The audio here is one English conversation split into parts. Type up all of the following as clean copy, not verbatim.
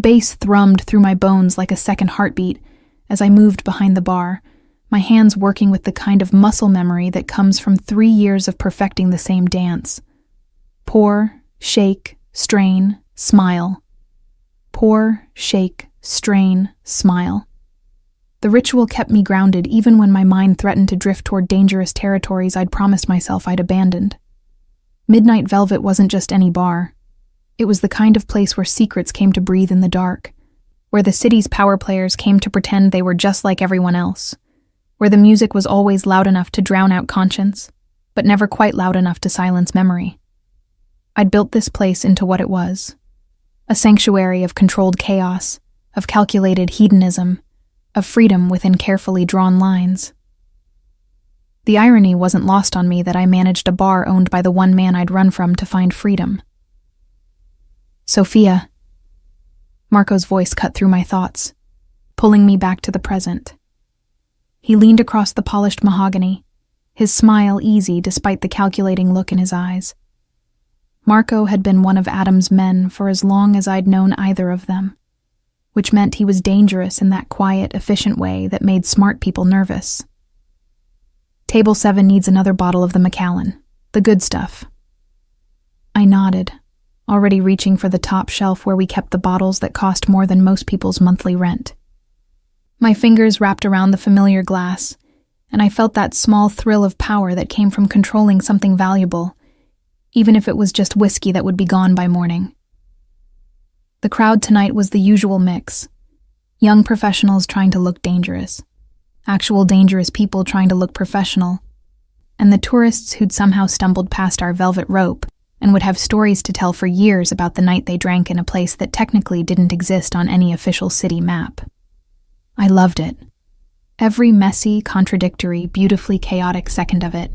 bass thrummed through my bones like a second heartbeat as I moved behind the bar, my hands working with the kind of muscle memory that comes from 3 years of perfecting the same dance. Pour, shake, strain, smile. Pour, shake, strain, smile. The ritual kept me grounded even when my mind threatened to drift toward dangerous territories I'd promised myself I'd abandoned. Midnight Velvet wasn't just any bar. It was the kind of place where secrets came to breathe in the dark, where the city's power players came to pretend they were just like everyone else, where the music was always loud enough to drown out conscience, but never quite loud enough to silence memory. I'd built this place into what it was, a sanctuary of controlled chaos, of calculated hedonism, of freedom within carefully drawn lines. The irony wasn't lost on me that I managed a bar owned by the one man I'd run from to find freedom. Sophia. Marco's voice cut through my thoughts, pulling me back to the present. He leaned across the polished mahogany, his smile easy despite the calculating look in his eyes. Marco had been one of Adam's men for as long as I'd known either of them, which meant he was dangerous in that quiet, efficient way that made smart people nervous. Table 7 needs another bottle of the Macallan, the good stuff. I nodded, already reaching for the top shelf where we kept the bottles that cost more than most people's monthly rent. My fingers wrapped around the familiar glass, and I felt that small thrill of power that came from controlling something valuable, even if it was just whiskey that would be gone by morning. The crowd tonight was the usual mix. Young professionals trying to look dangerous, actual dangerous people trying to look professional, and the tourists who'd somehow stumbled past our velvet rope and would have stories to tell for years about the night they drank in a place that technically didn't exist on any official city map. I loved it. Every messy, contradictory, beautifully chaotic second of it.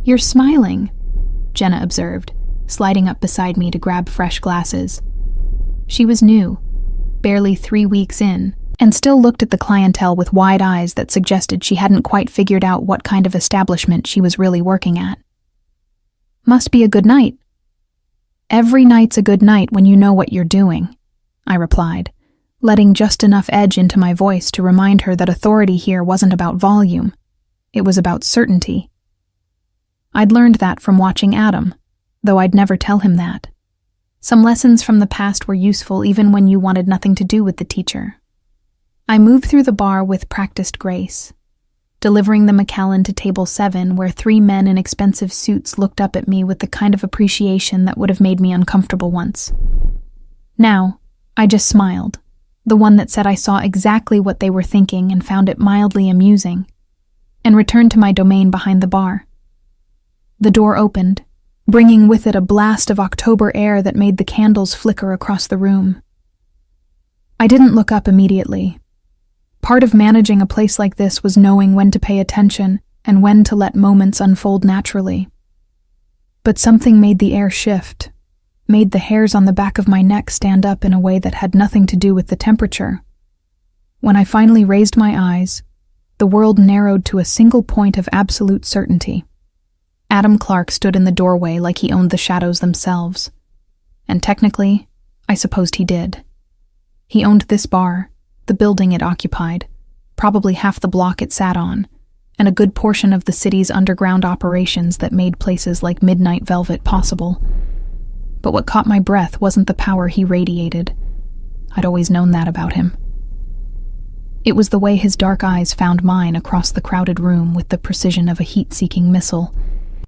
"You're smiling," Jenna observed, sliding up beside me to grab fresh glasses. She was new, barely 3 weeks in, and still looked at the clientele with wide eyes that suggested she hadn't quite figured out what kind of establishment she was really working at. "Must be a good night." "Every night's a good night when you know what you're doing," I replied, letting just enough edge into my voice to remind her that authority here wasn't about volume. It was about certainty. I'd learned that from watching Adam, though I'd never tell him that. Some lessons from the past were useful even when you wanted nothing to do with the teacher. I moved through the bar with practiced grace, delivering the Macallan to table 7 where 3 men in expensive suits looked up at me with the kind of appreciation that would have made me uncomfortable once. Now, I just smiled, the one that said I saw exactly what they were thinking and found it mildly amusing, and returned to my domain behind the bar. The door opened, bringing with it a blast of October air that made the candles flicker across the room. I didn't look up immediately. Part of managing a place like this was knowing when to pay attention and when to let moments unfold naturally. But something made the air shift, made the hairs on the back of my neck stand up in a way that had nothing to do with the temperature. When I finally raised my eyes, the world narrowed to a single point of absolute certainty. Adam Clark stood in the doorway like he owned the shadows themselves. And technically, I supposed he did. He owned this bar, the building it occupied, probably half the block it sat on, and a good portion of the city's underground operations that made places like Midnight Velvet possible. But what caught my breath wasn't the power he radiated. I'd always known that about him. It was the way his dark eyes found mine across the crowded room with the precision of a heat-seeking missile,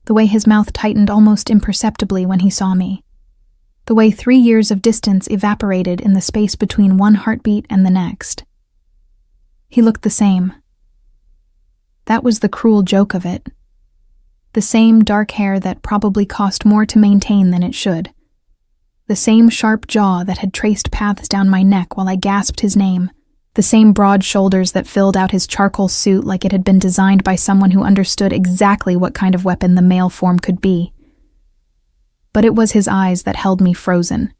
the way his mouth tightened almost imperceptibly when he saw me, the way 3 years of distance evaporated in the space between one heartbeat and the next. He looked the same. That was the cruel joke of it. The same dark hair that probably cost more to maintain than it should. The same sharp jaw that had traced paths down my neck while I gasped his name. The same broad shoulders that filled out his charcoal suit like it had been designed by someone who understood exactly what kind of weapon the male form could be. But it was his eyes that held me frozen.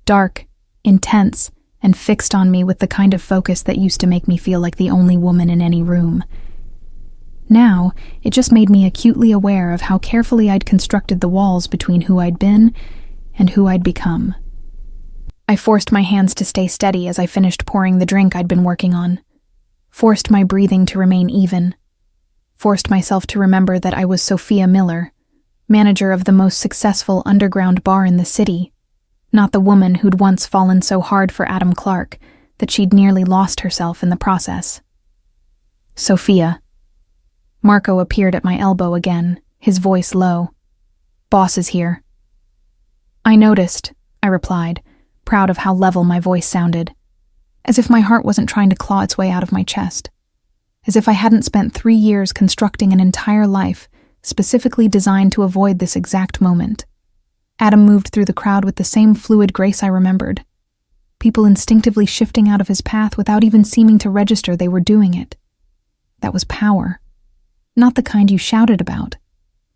Dark, intense, and fixed on me with the kind of focus that used to make me feel like the only woman in any room. Now, it just made me acutely aware of how carefully I'd constructed the walls between who I'd been and who I'd become. I forced my hands to stay steady as I finished pouring the drink I'd been working on, forced my breathing to remain even, forced myself to remember that I was Sophia Miller, manager of the most successful underground bar in the city, not the woman who'd once fallen so hard for Adam Clark that she'd nearly lost herself in the process. Sophia. Marco appeared at my elbow again, his voice low. Boss is here. I noticed, I replied, proud of how level my voice sounded, as if my heart wasn't trying to claw its way out of my chest, as if I hadn't spent 3 years constructing an entire life specifically designed to avoid this exact moment. Adam moved through the crowd with the same fluid grace I remembered, people instinctively shifting out of his path without even seeming to register they were doing it. That was power. Not the kind you shouted about,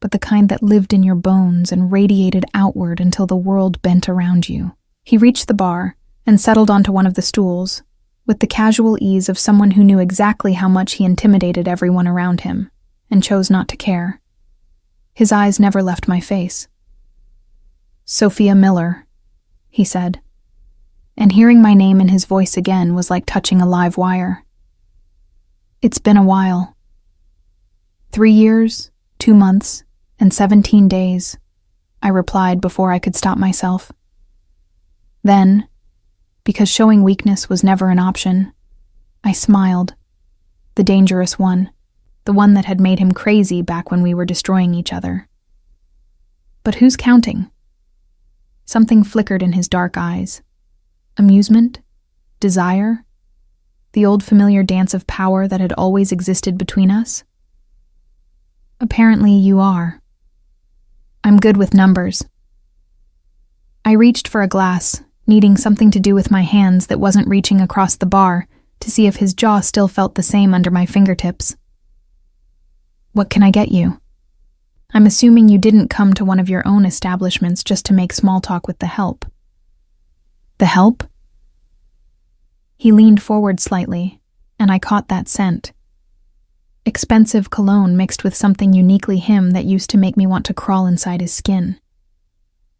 but the kind that lived in your bones and radiated outward until the world bent around you. He reached the bar and settled onto one of the stools, with the casual ease of someone who knew exactly how much he intimidated everyone around him, and chose not to care. His eyes never left my face. Sophia Miller, he said, and hearing my name in his voice again was like touching a live wire. It's been a while. 3 years, 2 months, and 17 days, I replied before I could stop myself. Then, because showing weakness was never an option, I smiled, the dangerous one, the one that had made him crazy back when we were destroying each other. But who's counting? Something flickered in his dark eyes. Amusement? Desire? The old familiar dance of power that had always existed between us? Apparently you are. I'm good with numbers. I reached for a glass, needing something to do with my hands that wasn't reaching across the bar to see if his jaw still felt the same under my fingertips. What can I get you? I'm assuming you didn't come to one of your own establishments just to make small talk with the help. The help? He leaned forward slightly, and I caught that scent. Expensive cologne mixed with something uniquely him that used to make me want to crawl inside his skin.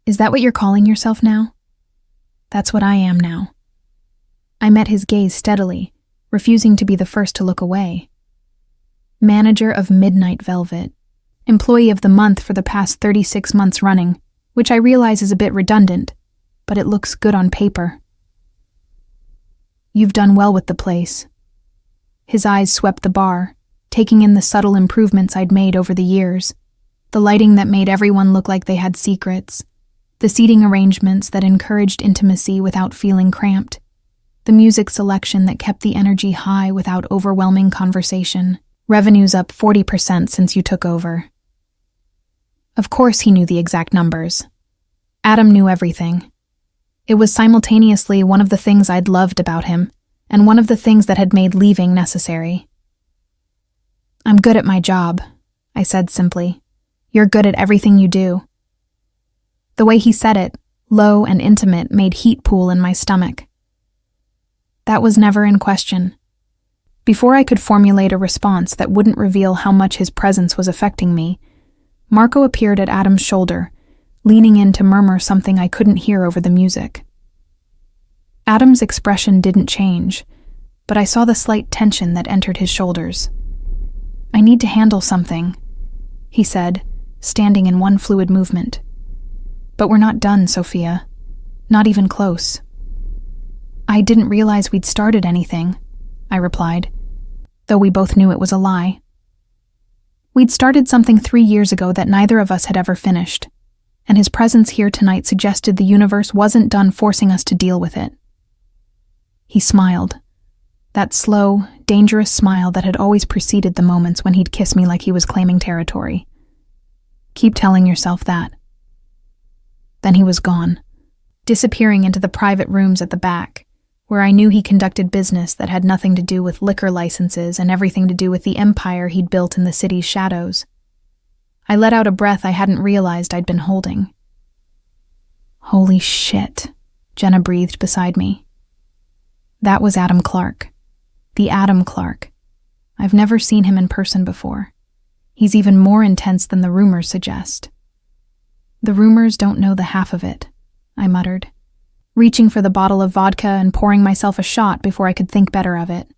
Is that what you're calling yourself now? That's what I am now. I met his gaze steadily, refusing to be the first to look away. Manager of Midnight Velvet, employee of the month for the past 36 months running, which I realize is a bit redundant, but it looks good on paper. You've done well with the place. His eyes swept the bar, taking in the subtle improvements I'd made over the years, the lighting that made everyone look like they had secrets, the seating arrangements that encouraged intimacy without feeling cramped, the music selection that kept the energy high without overwhelming conversation. Revenue's up 40% since you took over. Of course he knew the exact numbers. Adam knew everything. It was simultaneously one of the things I'd loved about him, and one of the things that had made leaving necessary. I'm good at my job, I said simply. You're good at everything you do. The way he said it, low and intimate, made heat pool in my stomach. That was never in question. Before I could formulate a response that wouldn't reveal how much his presence was affecting me, Marco appeared at Adam's shoulder, leaning in to murmur something I couldn't hear over the music. Adam's expression didn't change, but I saw the slight tension that entered his shoulders. I need to handle something, he said, standing in one fluid movement. But we're not done, Sophia. Not even close. I didn't realize we'd started anything, I replied, though we both knew it was a lie. We'd started something 3 years ago that neither of us had ever finished, and his presence here tonight suggested the universe wasn't done forcing us to deal with it. He smiled, that slow, dangerous smile that had always preceded the moments when he'd kiss me like he was claiming territory. Keep telling yourself that. Then he was gone, disappearing into the private rooms at the back, where I knew he conducted business that had nothing to do with liquor licenses and everything to do with the empire he'd built in the city's shadows. I let out a breath I hadn't realized I'd been holding. Holy shit, Jenna breathed beside me. That was Adam Clark. The Adam Clark. I've never seen him in person before. He's even more intense than the rumors suggest. The rumors don't know the half of it, I muttered. reaching for the bottle of vodka and pouring myself a shot before I could think better of it.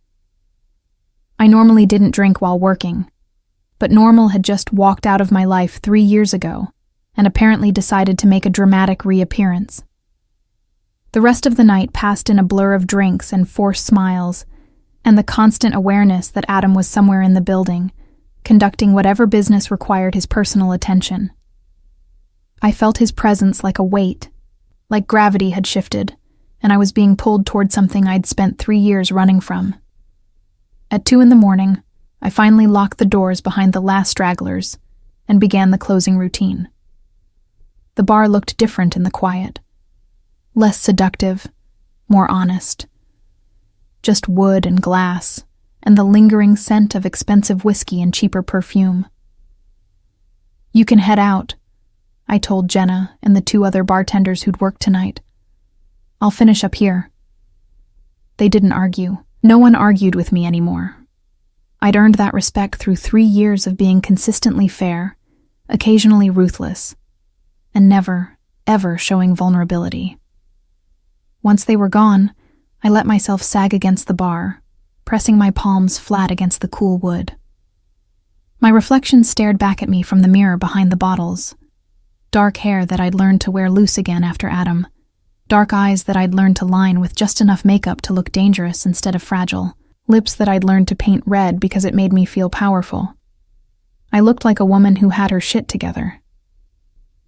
I normally didn't drink while working, but Normal had just walked out of my life 3 years ago and apparently decided to make a dramatic reappearance. The rest of the night passed in a blur of drinks and forced smiles, and the constant awareness that Adam was somewhere in the building, conducting whatever business required his personal attention. I felt his presence like a weight, like gravity had shifted, and I was being pulled toward something I'd spent 3 years running from. At 2 a.m, I finally locked the doors behind the last stragglers and began the closing routine. The bar looked different in the quiet. Less seductive, more honest. Just wood and glass, and the lingering scent of expensive whiskey and cheaper perfume. "You can head out," I told Jenna and the 2 other bartenders who'd worked tonight. "I'll finish up here." They didn't argue. No one argued with me anymore. I'd earned that respect through 3 years of being consistently fair, occasionally ruthless, and never, ever showing vulnerability. Once they were gone, I let myself sag against the bar, pressing my palms flat against the cool wood. My reflection stared back at me from the mirror behind the bottles. Dark hair that I'd learned to wear loose again after Adam. Dark eyes that I'd learned to line with just enough makeup to look dangerous instead of fragile. Lips that I'd learned to paint red because it made me feel powerful. I looked like a woman who had her shit together.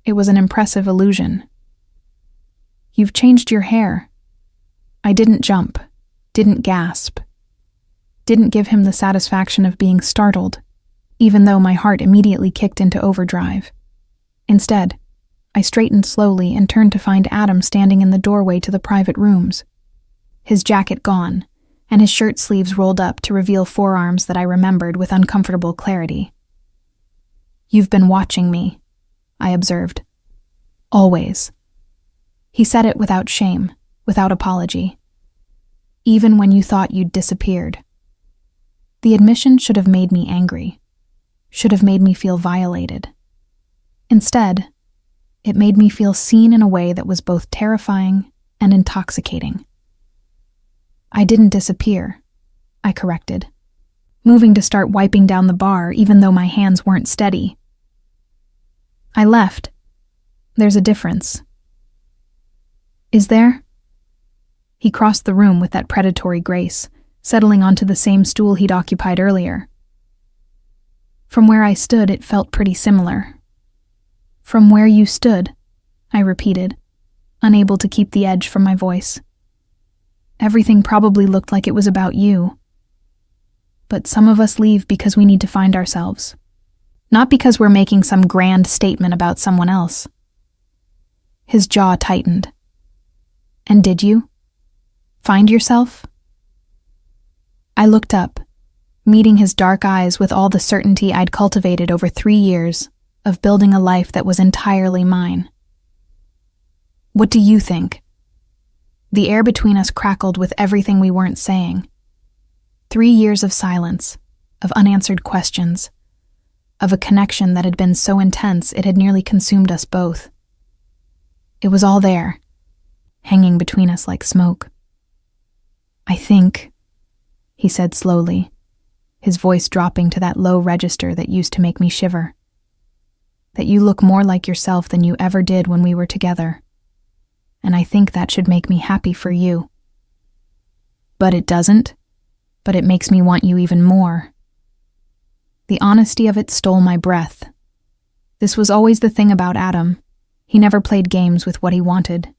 It was an impressive illusion. "You've changed your hair." I didn't jump, didn't gasp, didn't give him the satisfaction of being startled, even though my heart immediately kicked into overdrive. Instead, I straightened slowly and turned to find Adam standing in the doorway to the private rooms. His jacket gone, and his shirt sleeves rolled up to reveal forearms that I remembered with uncomfortable clarity. "You've been watching me," I observed. "Always." He said it without shame, without apology. "Even when you thought you'd disappeared." The admission should have made me angry, should have made me feel violated. Instead, it made me feel seen in a way that was both terrifying and intoxicating. "I didn't disappear," I corrected, moving to start wiping down the bar even though my hands weren't steady. "I left. There's a difference." "Is there?" He crossed the room with that predatory grace, settling onto the same stool he'd occupied earlier. From where I stood, it felt pretty similar. "From where you stood," I repeated, unable to keep the edge from my voice. "Everything probably looked like it was about you. But some of us leave because we need to find ourselves. Not because we're making some grand statement about someone else." His jaw tightened. "And did you? Find yourself?" I looked up, meeting his dark eyes with all the certainty I'd cultivated over 3 years of building a life that was entirely mine. "What do you think?" The air between us crackled with everything we weren't saying. 3 years of silence, of unanswered questions, of a connection that had been so intense it had nearly consumed us both. It was all there, hanging between us like smoke. "I think," he said slowly, his voice dropping to that low register that used to make me shiver, "that you look more like yourself than you ever did when we were together. And I think that should make me happy for you." "But it doesn't. But it makes me want you even more." The honesty of it stole my breath. This was always the thing about Adam. He never played games with what he wanted.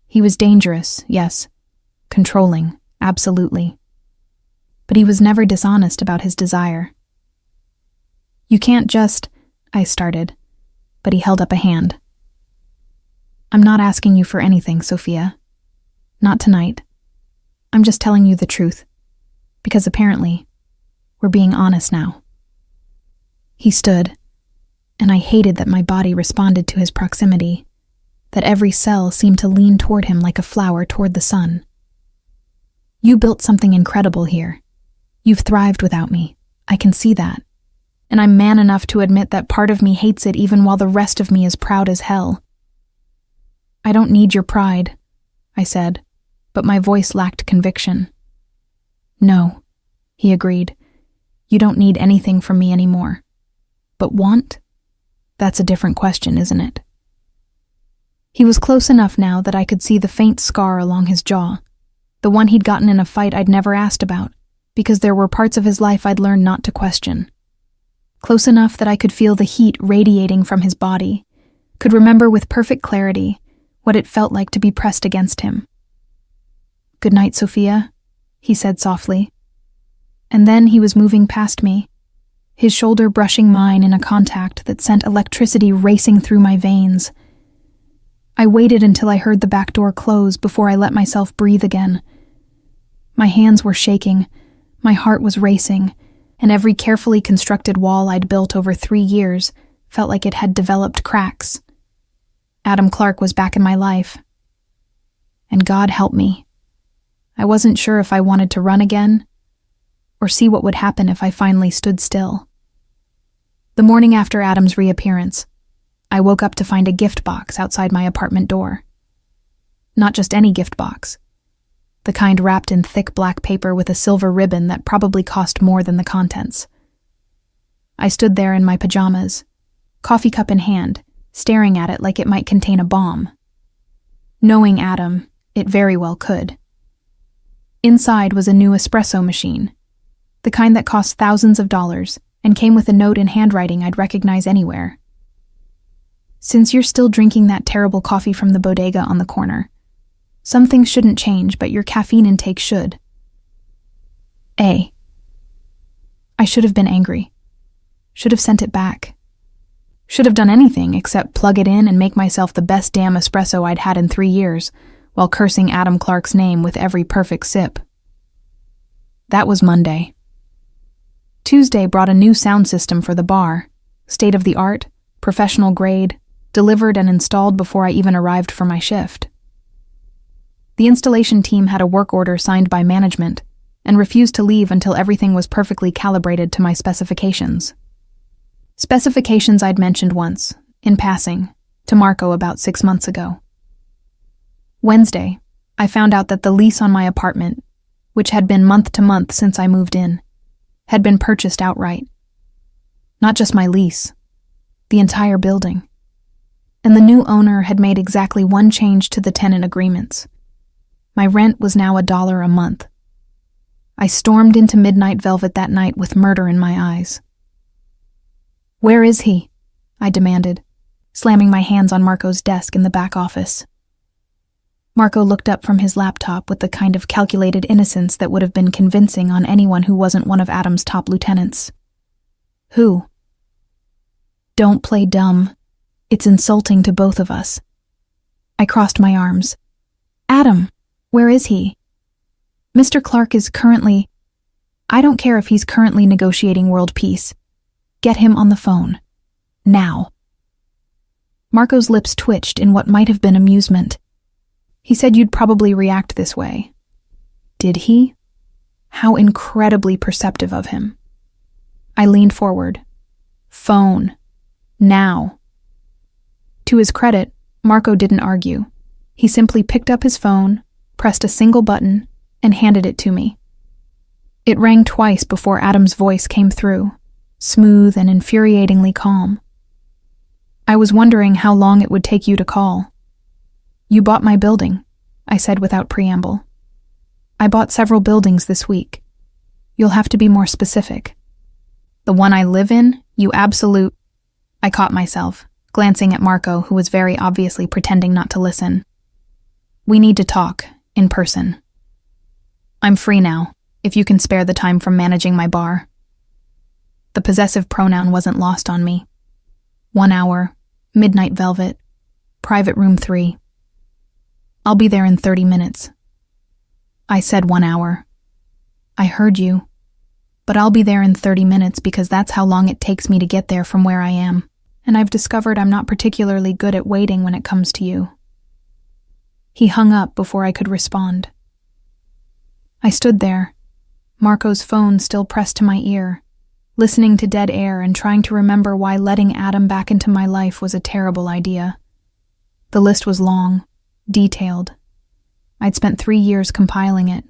He was dangerous, yes. Controlling, absolutely. But he was never dishonest about his desire. "You can't just," I started, but he held up a hand. "I'm not asking you for anything, Sophia. Not tonight. I'm just telling you the truth. Because apparently, we're being honest now." He stood, and I hated that my body responded to his proximity, that every cell seemed to lean toward him like a flower toward the sun. "You built something incredible here. You've thrived without me. I can see that. And I'm man enough to admit that part of me hates it even while the rest of me is proud as hell. I don't need your pride. I said, but my voice lacked conviction. No, he agreed. You don't need anything from me anymore. But want? That's a different question, isn't it? He was close enough now that I could see the faint scar along his jaw, the one he'd gotten in a fight I'd never asked about, because there were parts of his life I'd learned not to question. Close enough that I could feel the heat radiating from his body, could remember with perfect clarity what it felt like to be pressed against him. "Good night, Sophia," he said softly. And then he was moving past me, his shoulder brushing mine in a contact that sent electricity racing through my veins. I waited until I heard the back door close before I let myself breathe again. My hands were shaking, my heart was racing, and every carefully constructed wall I'd built over 3 years felt like it had developed cracks. Adam Clark was back in my life. And God help me. I wasn't sure if I wanted to run again, or see what would happen if I finally stood still. The morning after Adam's reappearance, I woke up to find a gift box outside my apartment door. Not just any gift box. The kind wrapped in thick black paper with a silver ribbon that probably cost more than the contents. I stood there in my pajamas, coffee cup in hand, staring at it like it might contain a bomb. Knowing Adam, it very well could. Inside was a new espresso machine, the kind that cost thousands of dollars and came with a note in handwriting I'd recognize anywhere. "Since you're still drinking that terrible coffee from the bodega on the corner, some things shouldn't change, but your caffeine intake should." I should have been angry. Should have sent it back. Should have done anything except plug it in and make myself the best damn espresso I'd had in 3 years, while cursing Adam Clark's name with every perfect sip. That was Monday. Tuesday brought a new sound system for the bar, state-of-the-art, professional grade, delivered and installed before I even arrived for my shift. The installation team had a work order signed by management and refused to leave until everything was perfectly calibrated to my specifications. Specifications I'd mentioned once, in passing, to Marco about 6 months ago. Wednesday, I found out that the lease on my apartment, which had been month to month since I moved in, had been purchased outright. Not just my lease, the entire building. And the new owner had made exactly one change to the tenant agreements. My rent was now $1 a month. I stormed into Midnight Velvet that night with murder in my eyes. "Where is he?" I demanded, slamming my hands on Marco's desk in the back office. Marco looked up from his laptop with the kind of calculated innocence that would have been convincing on anyone who wasn't one of Adam's top lieutenants. "Who?" "Don't play dumb. It's insulting to both of us." I crossed my arms. "Adam, where is he?" "Mr. Clark is currently—" "I don't care if he's currently negotiating world peace. Get him on the phone. Now." Marco's lips twitched in what might have been amusement. He said you'd probably react this way. Did he? How incredibly perceptive of him. I leaned forward. "Phone. Now." To his credit, Marco didn't argue. He simply picked up his phone, pressed a single button, and handed it to me. It rang twice before Adam's voice came through, smooth and infuriatingly calm. "I was wondering how long it would take you to call." "You bought my building," I said without preamble. "I bought several buildings this week. You'll have to be more specific." "The one I live in, you absolute—" I caught myself, glancing at Marco, who was very obviously pretending not to listen. "We need to talk, in person. I'm free now, if you can spare the time from managing my bar." The possessive pronoun wasn't lost on me. 1 hour, Midnight Velvet, private room 3. "I'll be there in 30 minutes. I said 1 hour. "I heard you. But I'll be there in 30 minutes because that's how long it takes me to get there from where I am. And I've discovered I'm not particularly good at waiting when it comes to you." He hung up before I could respond. I stood there, Marco's phone still pressed to my ear, listening to dead air and trying to remember why letting Adam back into my life was a terrible idea. The list was long, detailed. I'd spent 3 years compiling it.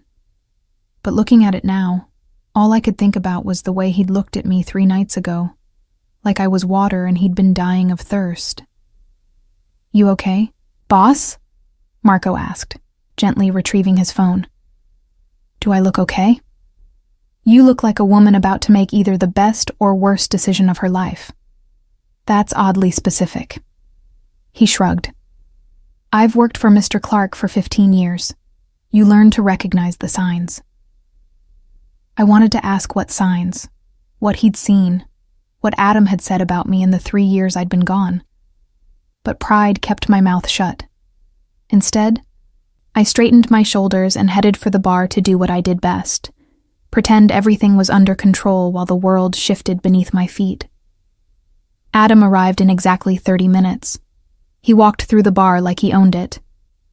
But looking at it now, all I could think about was the way he'd looked at me 3 nights ago, like I was water and he'd been dying of thirst. "You okay, boss?" Marco asked, gently retrieving his phone. "Do I look okay?" "You look like a woman about to make either the best or worst decision of her life. That's oddly specific." He shrugged. "I've worked for Mr. Clark for 15 years. You learn to recognize the signs." I wanted to ask what signs, what he'd seen, what Adam had said about me in the 3 years I'd been gone. But pride kept my mouth shut. Instead, I straightened my shoulders and headed for the bar to do what I did best, pretend everything was under control while the world shifted beneath my feet. Adam arrived in exactly 30 minutes. He walked through the bar like he owned it,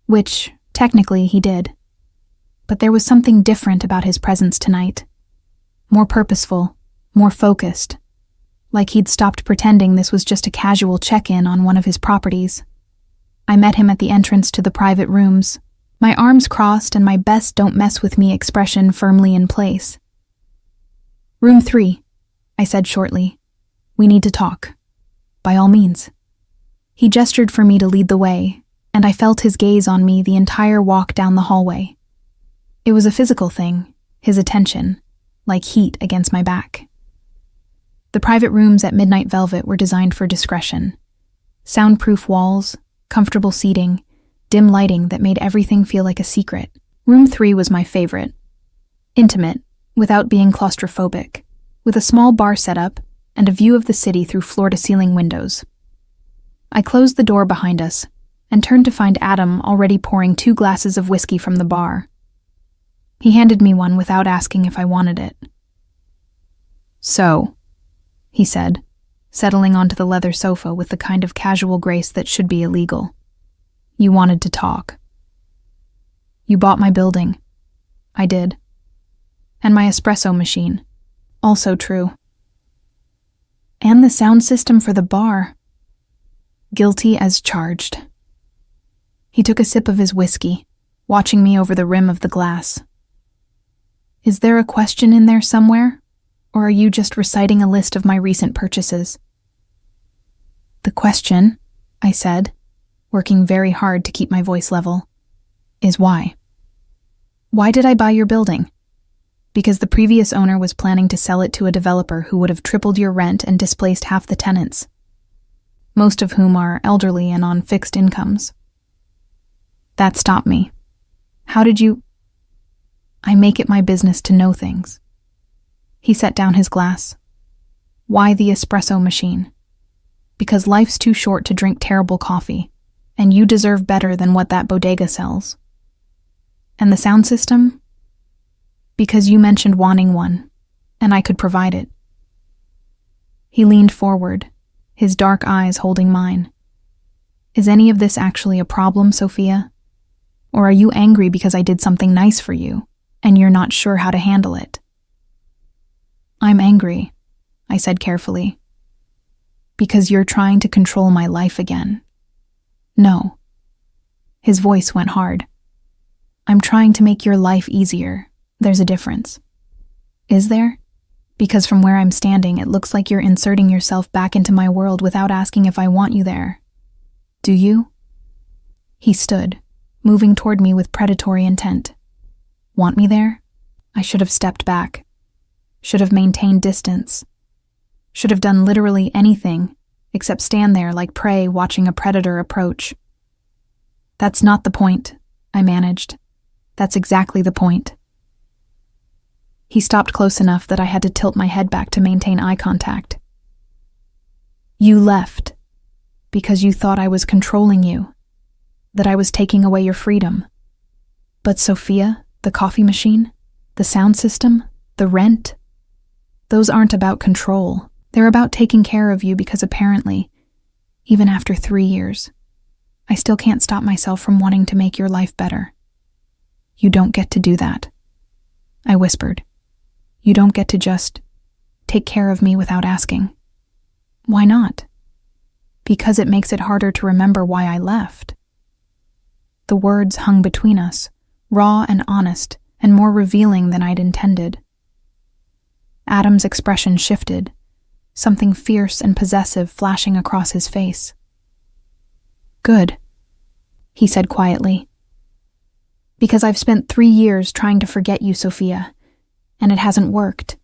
which, technically, he did. But there was something different about his presence tonight. More purposeful, more focused, like he'd stopped pretending this was just a casual check-in on one of his properties. I met him at the entrance to the private rooms, my arms crossed and my best don't mess with me expression firmly in place. "Room 3, I said shortly. "We need to talk." "By all means." He gestured for me to lead the way, and I felt his gaze on me the entire walk down the hallway. It was a physical thing, his attention, like heat against my back. The private rooms at Midnight Velvet were designed for discretion. Soundproof walls, comfortable seating, dim lighting that made everything feel like a secret. Room 3 was my favorite. Intimate, without being claustrophobic, with a small bar setup and a view of the city through floor-to-ceiling windows. I closed the door behind us and turned to find Adam already pouring 2 glasses of whiskey from the bar. He handed me one without asking if I wanted it. "So," he said, settling onto the leather sofa with the kind of casual grace that should be illegal. "You wanted to talk." "You bought my building." "I did. And my espresso machine." "Also true." "And the sound system for the bar." Guilty as charged. He took a sip of his whiskey, watching me over the rim of the glass. "Is there a question in there somewhere, or are you just reciting a list of my recent purchases?" "The question," I said, working very hard to keep my voice level, "is why. Why did I buy your building? Because the previous owner was planning to sell it to a developer who would have tripled your rent and displaced half the tenants, most of whom are elderly and on fixed incomes. That stopped me. How did you... I make it my business to know things." He set down his glass. "Why the espresso machine? Because life's too short to drink terrible coffee, and you deserve better than what that bodega sells. And the sound system? Because you mentioned wanting one, and I could provide it." He leaned forward, his dark eyes holding mine. "Is any of this actually a problem, Sophia? Or are you angry because I did something nice for you, and you're not sure how to handle it?" "I'm angry," I said carefully. "Because you're trying to control my life again." "No." His voice went hard. "I'm trying to make your life easier. There's a difference." "Is there? Because from where I'm standing, it looks like you're inserting yourself back into my world without asking if I want you there. Do you?" He stood, moving toward me with predatory intent. Want me there? I should have stepped back. Should have maintained distance. Should have done literally anything except stand there like prey watching a predator approach. "That's not the point," I managed. "That's exactly the point." He stopped close enough that I had to tilt my head back to maintain eye contact. "You left because you thought I was controlling you, that I was taking away your freedom. But Sophia, the coffee machine, the sound system, the rent, those aren't about control. They're about taking care of you because apparently, even after 3 years, I still can't stop myself from wanting to make your life better. You don't get to do that." I whispered. "You don't get to just take care of me without asking." "Why not?" "Because it makes it harder to remember why I left." The words hung between us, raw and honest, and more revealing than I'd intended. Adam's expression shifted, something fierce and possessive flashing across his face. "Good," he said quietly. "Because I've spent 3 years trying to forget you, Sophia, and it hasn't worked.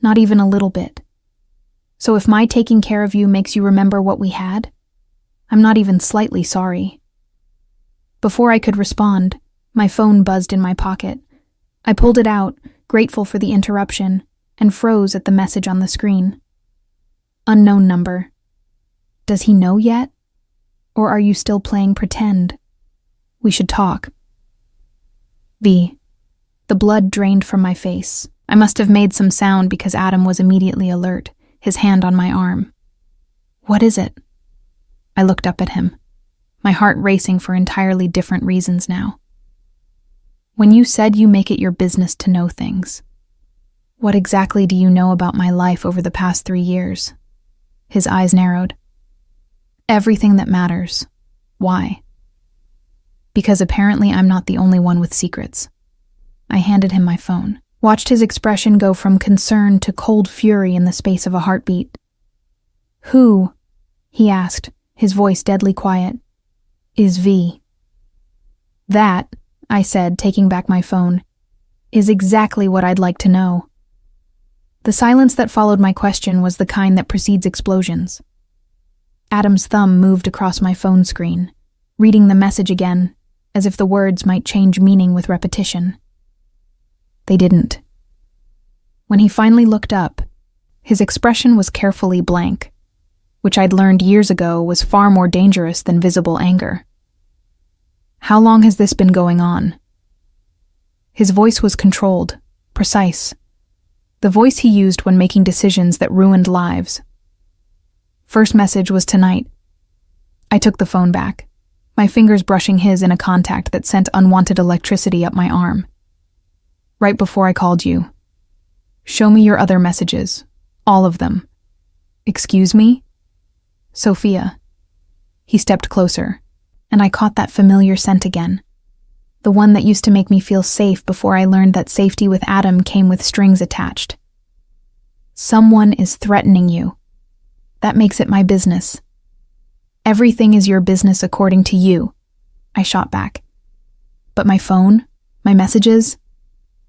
Not even a little bit. So if my taking care of you makes you remember what we had, I'm not even slightly sorry." Before I could respond, my phone buzzed in my pocket. I pulled it out, grateful for the interruption, and froze at the message on the screen. Unknown number. Does he know yet? Or are you still playing pretend? We should talk. V. The blood drained from my face. I must have made some sound because Adam was immediately alert, his hand on my arm. "What is it?" I looked up at him, my heart racing for entirely different reasons now. "When you said you make it your business to know things, what exactly do you know about my life over the past 3 years? His eyes narrowed. "Everything that matters. Why?" "Because apparently I'm not the only one with secrets." I handed him my phone, watched his expression go from concern to cold fury in the space of a heartbeat. "Who," he asked, his voice deadly quiet, "is V?" "That," I said, taking back my phone, "is exactly what I'd like to know." The silence that followed my question was the kind that precedes explosions. Adam's thumb moved across my phone screen, reading the message again, as if the words might change meaning with repetition. They didn't. When he finally looked up, his expression was carefully blank, which I'd learned years ago was far more dangerous than visible anger. "How long has this been going on?" His voice was controlled, precise, the voice he used when making decisions that ruined lives. "First message was tonight." I took the phone back, my fingers brushing his in a contact that sent unwanted electricity up my arm. "Right before I called you. Show me your other messages. All of them." "Excuse me?" "Sophia." He stepped closer, and I caught that familiar scent again. The one that used to make me feel safe before I learned that safety with Adam came with strings attached. "Someone is threatening you. That makes it my business." "Everything is your business according to you," I shot back. "But my phone, my messages,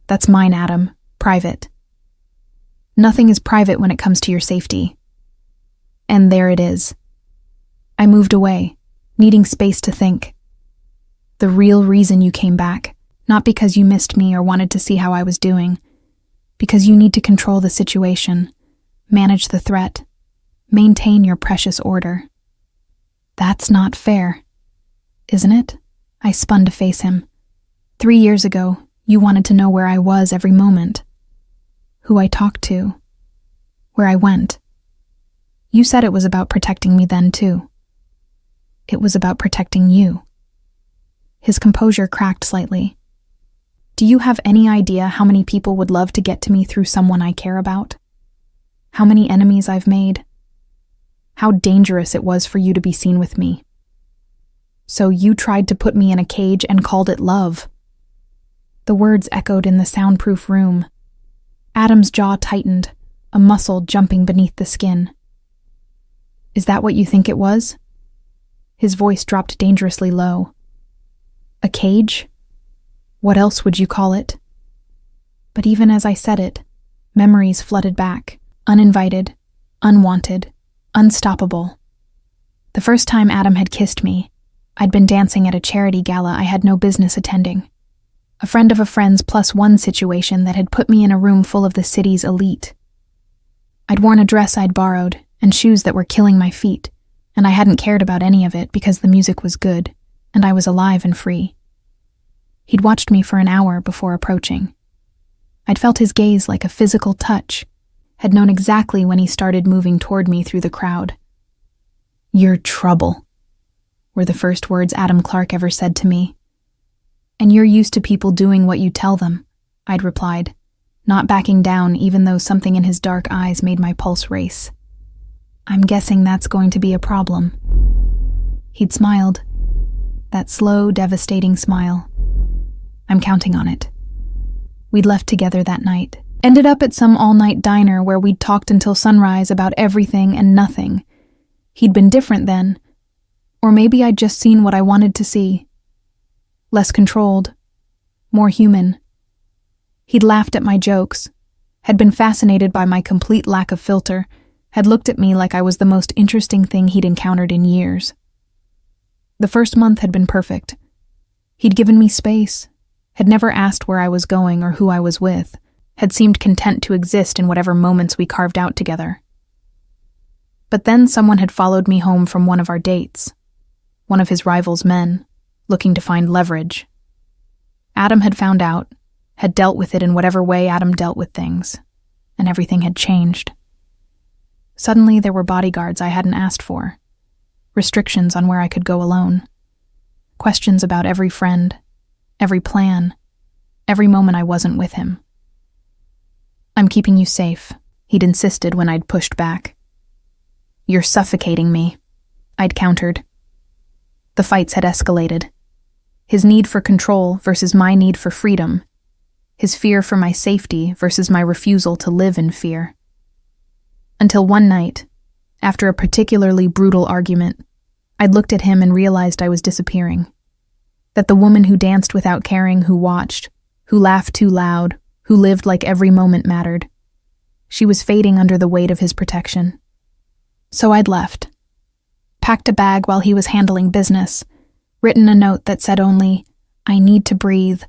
that's mine, Adam, private." "Nothing is private when it comes to your safety." And there it is. I moved away, needing space to think. "The real reason you came back, not because you missed me or wanted to see how I was doing, because you need to control the situation, manage the threat, maintain your precious order." "That's not fair, isn't it?" I spun to face him. 3 years ago, you wanted to know where I was every moment, who I talked to, where I went. You said it was about protecting me then, too. It was about protecting you. His composure cracked slightly. "Do you have any idea how many people would love to get to me through someone I care about? How many enemies I've made? How dangerous it was for you to be seen with me? So you tried to put me in a cage and called it love." The words echoed in the soundproof room. Adam's jaw tightened, a muscle jumping beneath the skin. "Is that what you think it was?" His voice dropped dangerously low. "A cage? What else would you call it?" But even as I said it, memories flooded back, uninvited, unwanted, unstoppable. The first time Adam had kissed me, I'd been dancing at a charity gala I had no business attending. A friend of a friend's +1 situation that had put me in a room full of the city's elite. I'd worn a dress I'd borrowed and shoes that were killing my feet, and I hadn't cared about any of it because the music was good, and I was alive and free. He'd watched me for an hour before approaching. I'd felt his gaze like a physical touch, had known exactly when he started moving toward me through the crowd. "You're trouble," were the first words Adam Clark ever said to me. "And you're used to people doing what you tell them," I'd replied, not backing down even though something in his dark eyes made my pulse race. "I'm guessing that's going to be a problem." He'd smiled, that slow, devastating smile. I'm counting on it. We'd left together that night. Ended up at some all-night diner where we'd talked until sunrise about everything and nothing. He'd been different then. Or maybe I'd just seen what I wanted to see. Less controlled. More human. He'd laughed at my jokes, had been fascinated by my complete lack of filter, had looked at me like I was the most interesting thing he'd encountered in years. The first month had been perfect. He'd given me space, had never asked where I was going or who I was with, had seemed content to exist in whatever moments we carved out together. But then someone had followed me home from one of our dates, one of his rival's men, looking to find leverage. Adam had found out, had dealt with it in whatever way Adam dealt with things, and everything had changed. Suddenly there were bodyguards I hadn't asked for, restrictions on where I could go alone, questions about every friend, every plan, every moment I wasn't with him. "I'm keeping you safe," he'd insisted when I'd pushed back. "You're suffocating me," I'd countered. The fights had escalated. His need for control versus my need for freedom. His fear for my safety versus my refusal to live in fear. Until one night, after a particularly brutal argument, I'd looked at him and realized I was disappearing. That the woman who danced without caring, who watched, who laughed too loud, who lived like every moment mattered, she was fading under the weight of his protection. So I'd left. Packed a bag while he was handling business, written a note that said only, "I need to breathe,"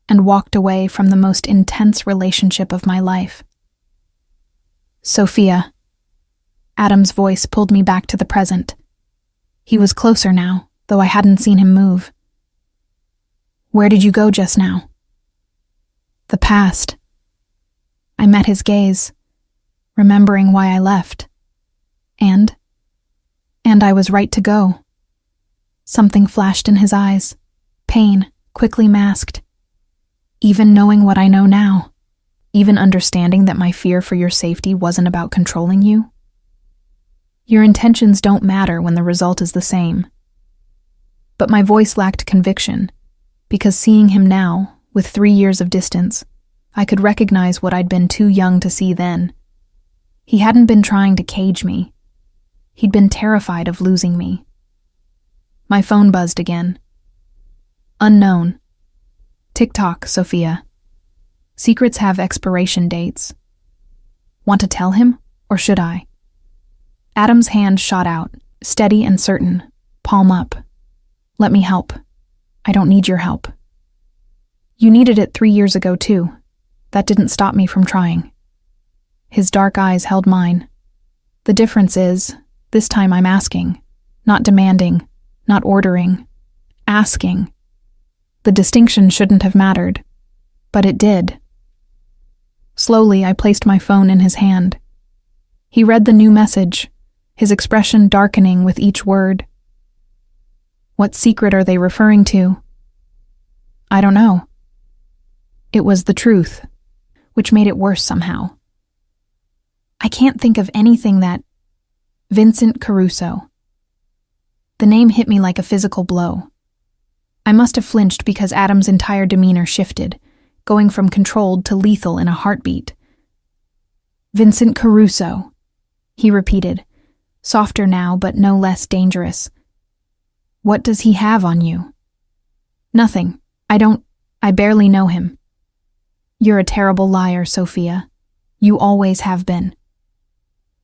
and walked away from the most intense relationship of my life. "Sophia." Adam's voice pulled me back to the present. He was closer now, though I hadn't seen him move. "Where did you go just now?" "The past." I met his gaze, remembering why I left. And I was right to go. Something flashed in his eyes, pain, quickly masked. Even knowing what I know now, even understanding that my fear for your safety wasn't about controlling you. Your intentions don't matter when the result is the same. But my voice lacked conviction, because seeing him now, with 3 years of distance, I could recognize what I'd been too young to see then. He hadn't been trying to cage me. He'd been terrified of losing me. My phone buzzed again. Unknown. TikTok, Sophia. Secrets have expiration dates. Want to tell him, or should I? Adam's hand shot out, steady and certain, palm up. "Let me help. I don't need your help." "You needed it 3 years ago, too. That didn't stop me from trying." His dark eyes held mine. "The difference is, this time I'm asking, not demanding, not ordering. Asking. The distinction shouldn't have mattered, but it did." Slowly, I placed my phone in his hand. He read the new message, his expression darkening with each word. "What secret are they referring to?" "I don't know." It was the truth, which made it worse somehow. I can't think of anything that... Vincent Caruso. The name hit me like a physical blow. I must have flinched because Adam's entire demeanor shifted, going from controlled to lethal in a heartbeat. "Vincent Caruso," he repeated, softer now but no less dangerous. "What does he have on you?" "Nothing. I barely know him." "You're a terrible liar, Sophia. You always have been."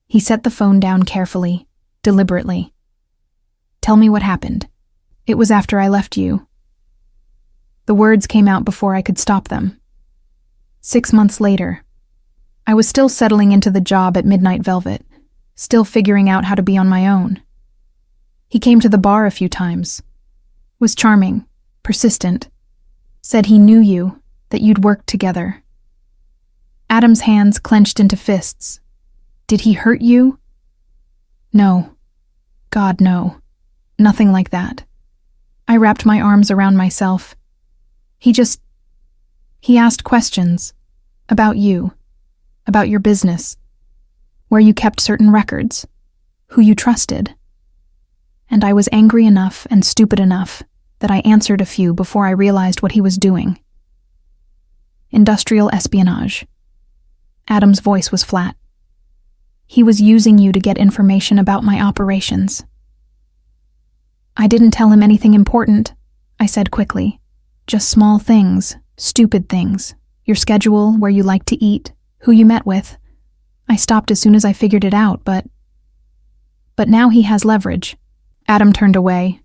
He set the phone down carefully, deliberately. "Tell me what happened. It was after I left you." The words came out before I could stop them. 6 months later. I was still settling into the job at Midnight Velvet, still figuring out how to be on my own. He came to the bar a few times. Was charming, persistent. Said he knew you, that you'd worked together. Adam's hands clenched into fists. "Did he hurt you?" "No. God, no. Nothing like that." I wrapped my arms around myself. He asked questions. About you. About your business. Where you kept certain records. Who you trusted. And I was angry enough and stupid enough that I answered a few before I realized what he was doing. industrial espionage. Adam's voice was flat. He was using you to get information about my operations. I didn't tell him anything important, I said quickly. Just small things, stupid things. Your schedule, where you like to eat, who you met with. I stopped as soon as I figured it out, but now he has leverage. Adam turned away,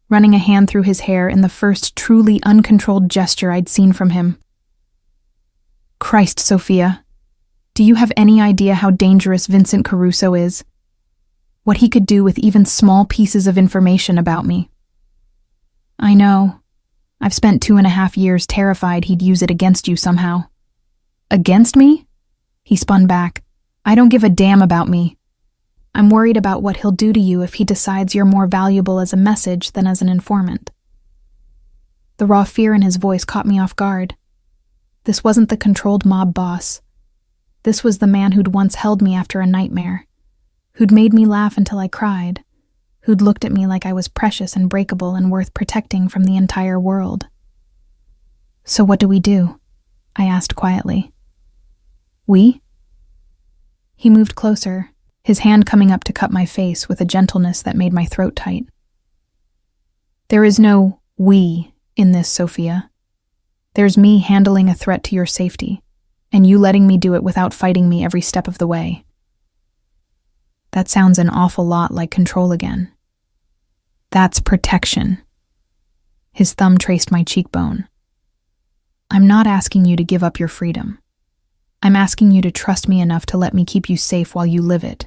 running a hand through his hair in the first truly uncontrolled gesture I'd seen from him. Christ, Sophia. Do you have any idea how dangerous Vincent Caruso is? What he could do with even small pieces of information about me? I know. I've spent 2.5 years terrified he'd use it against you somehow. Against me? He spun back. I don't give a damn about me. I'm worried about what he'll do to you if he decides you're more valuable as a message than as an informant. The raw fear in his voice caught me off guard. This wasn't the controlled mob boss. This was the man who'd once held me after a nightmare, who'd made me laugh until I cried, who'd looked at me like I was precious and breakable and worth protecting from the entire world. So what do we do? I asked quietly. We? He moved closer, his hand coming up to cup my face with a gentleness that made my throat tight. There is no we in this, Sophia. There's me handling a threat to your safety, and you letting me do it without fighting me every step of the way. That sounds an awful lot like control again. That's protection. His thumb traced my cheekbone. I'm not asking you to give up your freedom. I'm asking you to trust me enough to let me keep you safe while you live it.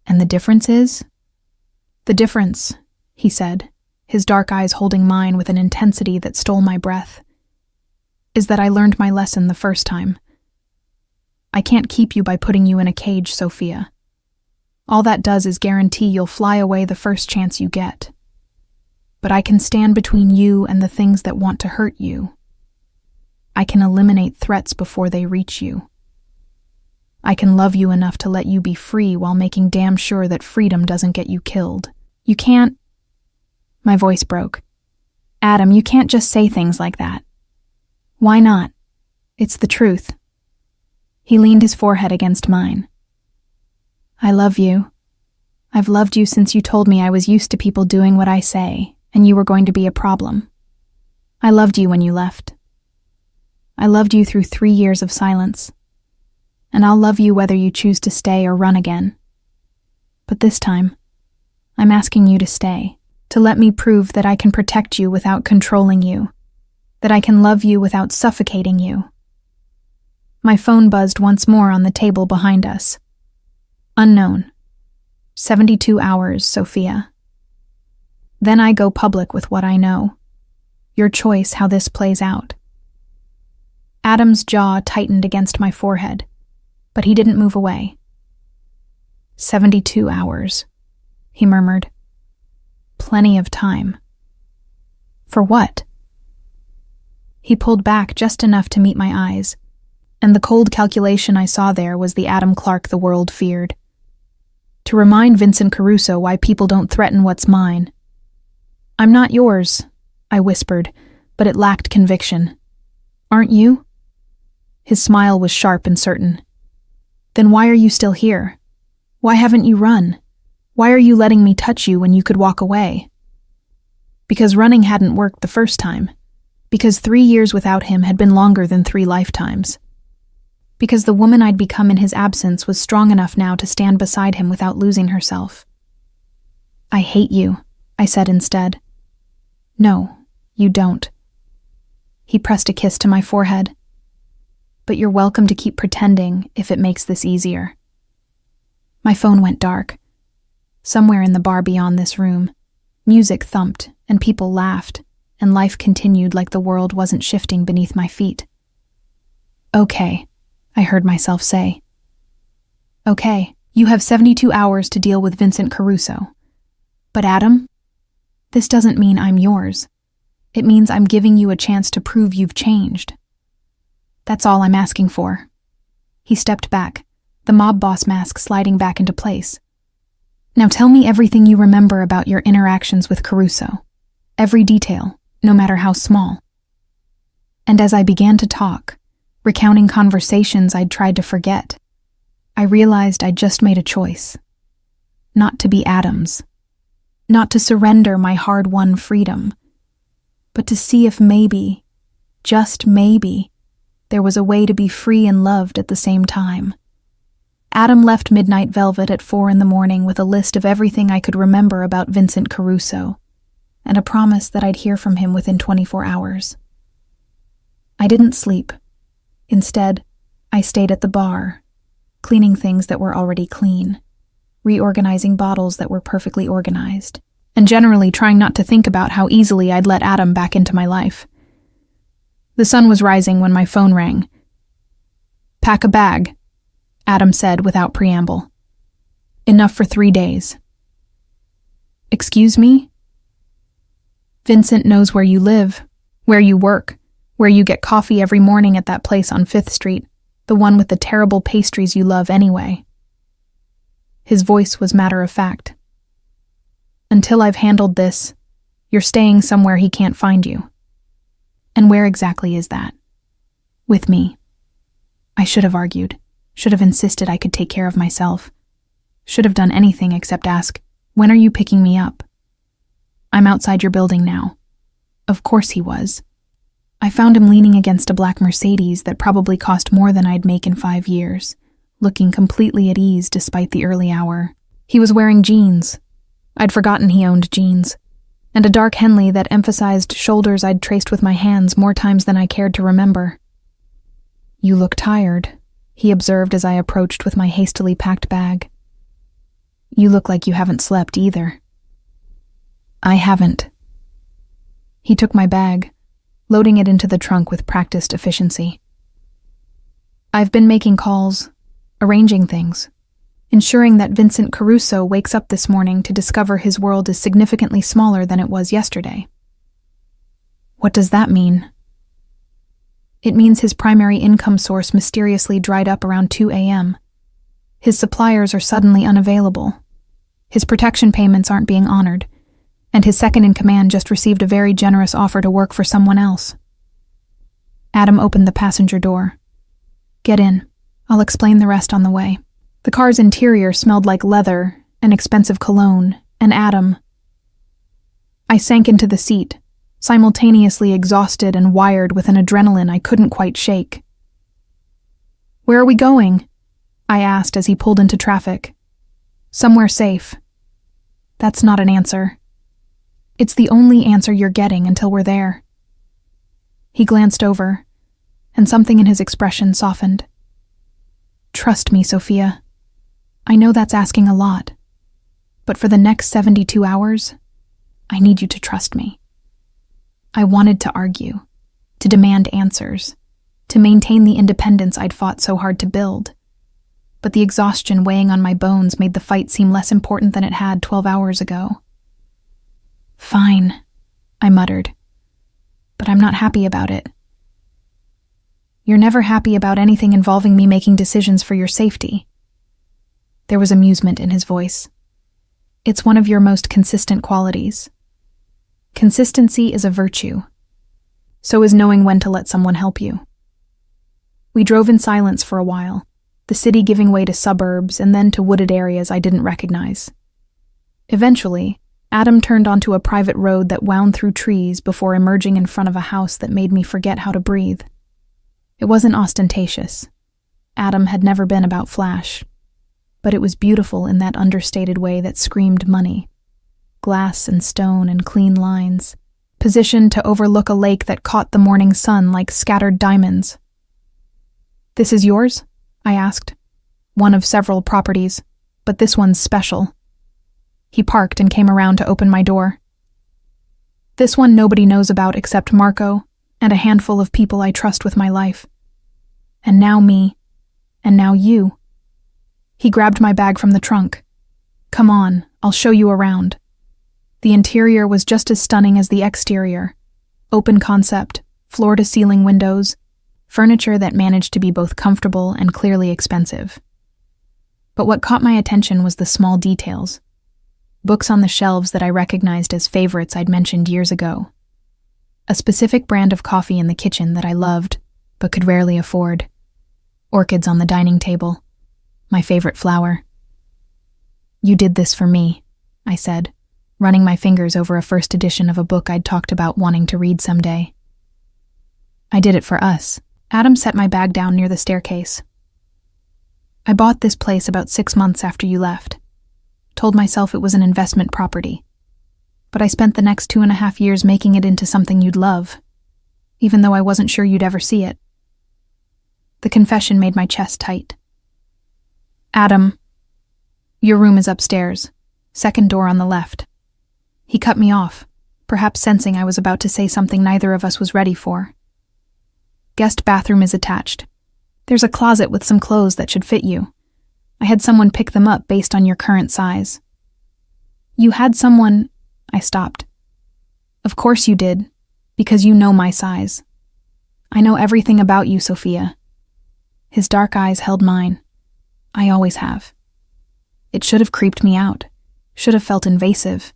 And the difference is? The difference, he said, his dark eyes holding mine with an intensity that stole my breath, is that I learned my lesson the first time. I can't keep you by putting you in a cage, Sophia. All that does is guarantee you'll fly away the first chance you get. But I can stand between you and the things that want to hurt you. I can eliminate threats before they reach you. I can love you enough to let you be free while making damn sure that freedom doesn't get you killed. You can't... My voice broke. Adam, you can't just say things like that. Why not? It's the truth. He leaned his forehead against mine. I love you. I've loved you since you told me I was used to people doing what I say, and you were going to be a problem. I loved you when you left. I loved you through 3 years of silence. And I'll love you whether you choose to stay or run again. But this time, I'm asking you to stay, to let me prove that I can protect you without controlling you, that I can love you without suffocating you. My phone buzzed once more on the table behind us. Unknown. 72 hours, Sophia. Then I go public with what I know. Your choice how this plays out. Adam's jaw tightened against my forehead, but he didn't move away. 72 hours, he murmured. Plenty of time. For what? He pulled back just enough to meet my eyes, and the cold calculation I saw there was the Adam Clark the world feared. To remind Vincent Caruso why people don't threaten what's mine. I'm not yours, I whispered, but it lacked conviction. Aren't you? His smile was sharp and certain. Then why are you still here? Why haven't you run? Why are you letting me touch you when you could walk away? Because running hadn't worked the first time. Because 3 years without him had been longer than 3 lifetimes. Because the woman I'd become in his absence was strong enough now to stand beside him without losing herself. I hate you, I said instead. No, you don't. He pressed a kiss to my forehead. But you're welcome to keep pretending if it makes this easier. My phone went dark. Somewhere in the bar beyond this room, music thumped and people laughed, and life continued like the world wasn't shifting beneath my feet. Okay, I heard myself say. Okay, you have 72 hours to deal with Vincent Caruso. But Adam, this doesn't mean I'm yours. It means I'm giving you a chance to prove you've changed. That's all I'm asking for. He stepped back, the mob boss mask sliding back into place. Now tell me everything you remember about your interactions with Caruso. Every detail, no matter how small. And as I began to talk, recounting conversations I'd tried to forget, I realized I'd just made a choice. Not to be Adam's. Not to surrender my hard-won freedom, but to see if maybe, just maybe, there was a way to be free and loved at the same time. Adam left Midnight Velvet at 4 a.m. with a list of everything I could remember about Vincent Caruso, and a promise that I'd hear from him within 24 hours. I didn't sleep. Instead, I stayed at the bar, cleaning things that were already clean, reorganizing bottles that were perfectly organized, and generally trying not to think about how easily I'd let Adam back into my life. The sun was rising when my phone rang. "Pack a bag," Adam said without preamble. "Enough for 3 days." "Excuse me?" "Vincent knows where you live, where you work, where you get coffee every morning at that place on 5th Street, the one with the terrible pastries you love anyway." His voice was matter-of-fact. "Until I've handled this, you're staying somewhere he can't find you." "And where exactly is that?" "With me." I should have argued, should have insisted I could take care of myself, should have done anything except ask, "When are you picking me up?" "I'm outside your building now." Of course he was. I found him leaning against a black Mercedes that probably cost more than I'd make in 5 years, looking completely at ease despite the early hour. He was wearing jeans. I'd forgotten he owned jeans, and a dark Henley that emphasized shoulders I'd traced with my hands more times than I cared to remember. "You look tired," he observed as I approached with my hastily packed bag. "You look like you haven't slept either." "I haven't." He took my bag, loading it into the trunk with practiced efficiency. "I've been making calls, arranging things, ensuring that Vincent Caruso wakes up this morning to discover his world is significantly smaller than it was yesterday." "What does that mean?" "It means his primary income source mysteriously dried up around 2 a.m. His suppliers are suddenly unavailable. His protection payments aren't being honored, and his second-in-command just received a very generous offer to work for someone else." Adam opened the passenger door. "Get in. I'll explain the rest on the way." The car's interior smelled like leather, an expensive cologne, and Adam. I sank into the seat, simultaneously exhausted and wired with an adrenaline I couldn't quite shake. "Where are we going?" I asked as he pulled into traffic. "Somewhere safe." "That's not an answer." "It's the only answer you're getting until we're there." He glanced over, and something in his expression softened. "Trust me, Sophia. I know that's asking a lot, but for the next 72 hours, I need you to trust me." I wanted to argue, to demand answers, to maintain the independence I'd fought so hard to build, but the exhaustion weighing on my bones made the fight seem less important than it had 12 hours ago. "Fine," I muttered, "but I'm not happy about it." "You're never happy about anything involving me making decisions for your safety." There was amusement in his voice. "It's one of your most consistent qualities. Consistency is a virtue. So is knowing when to let someone help you." We drove in silence for a while, the city giving way to suburbs and then to wooded areas I didn't recognize. Eventually, Adam turned onto a private road that wound through trees before emerging in front of a house that made me forget how to breathe. It wasn't ostentatious. Adam had never been about flash. But it was beautiful in that understated way that screamed money. Glass and stone and clean lines, positioned to overlook a lake that caught the morning sun like scattered diamonds. "This is yours?" I asked. "One of several properties, but this one's special." He parked and came around to open my door. "This one nobody knows about except Marco and a handful of people I trust with my life. And now me, and now you." He grabbed my bag from the trunk. "Come on, I'll show you around." The interior was just as stunning as the exterior. Open concept, floor-to-ceiling windows, furniture that managed to be both comfortable and clearly expensive. But what caught my attention was the small details. Books on the shelves that I recognized as favorites I'd mentioned years ago. A specific brand of coffee in the kitchen that I loved, but could rarely afford. Orchids on the dining table. My favorite flower. "You did this for me," I said, running my fingers over a first edition of a book I'd talked about wanting to read someday. "I did it for us." Adam set my bag down near the staircase. "I bought this place about 6 months after you left. Told myself it was an investment property. But I spent the next 2.5 years making it into something you'd love, even though I wasn't sure you'd ever see it." The confession made my chest tight. "Adam, your room is upstairs, second door on the left." He cut me off, perhaps sensing I was about to say something neither of us was ready for. "Guest bathroom is attached. There's a closet with some clothes that should fit you. I had someone pick them up based on your current size." "You had someone—" I stopped. "Of course you did, because you know my size. I know everything about you, Sophia." His dark eyes held mine. I always have. It should have creeped me out, should have felt invasive.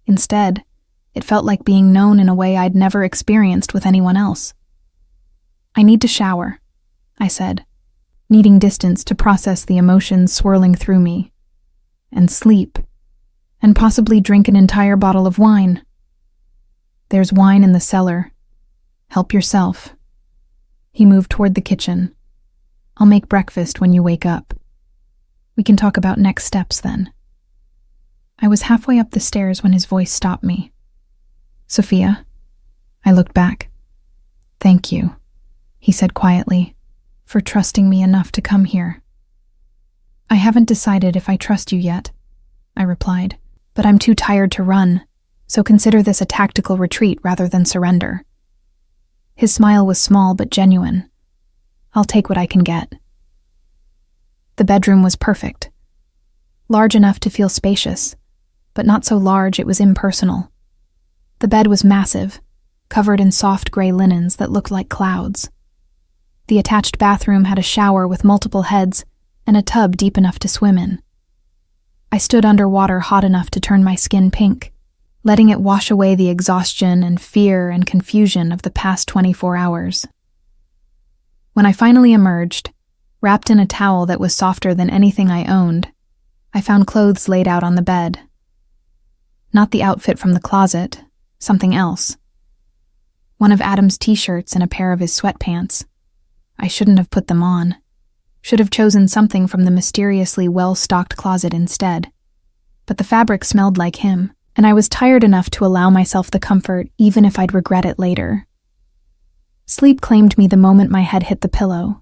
Instead, it felt like being known in a way I'd never experienced with anyone else. "I need to shower," I said, needing distance to process the emotions swirling through me. "And sleep. And possibly drink an entire bottle of wine. There's wine in the cellar. Help yourself." He moved toward the kitchen. "I'll make breakfast when you wake up. We can talk about next steps then." I was halfway up the stairs when his voice stopped me. "Sophia?" I looked back. "Thank you," he said quietly, "for trusting me enough to come here." "I haven't decided if I trust you yet," I replied, "but I'm too tired to run, so consider this a tactical retreat rather than surrender." His smile was small but genuine. "I'll take what I can get." The bedroom was perfect. Large enough to feel spacious, but not so large it was impersonal. The bed was massive, covered in soft gray linens that looked like clouds. The attached bathroom had a shower with multiple heads and a tub deep enough to swim in. I stood under water hot enough to turn my skin pink, letting it wash away the exhaustion and fear and confusion of the past 24 hours. When I finally emerged, wrapped in a towel that was softer than anything I owned, I found clothes laid out on the bed. Not the outfit from the closet, something else. One of Adam's t-shirts and a pair of his sweatpants. I shouldn't have put them on. Should have chosen something from the mysteriously well-stocked closet instead. But the fabric smelled like him, and I was tired enough to allow myself the comfort even if I'd regret it later. Sleep claimed me the moment my head hit the pillow.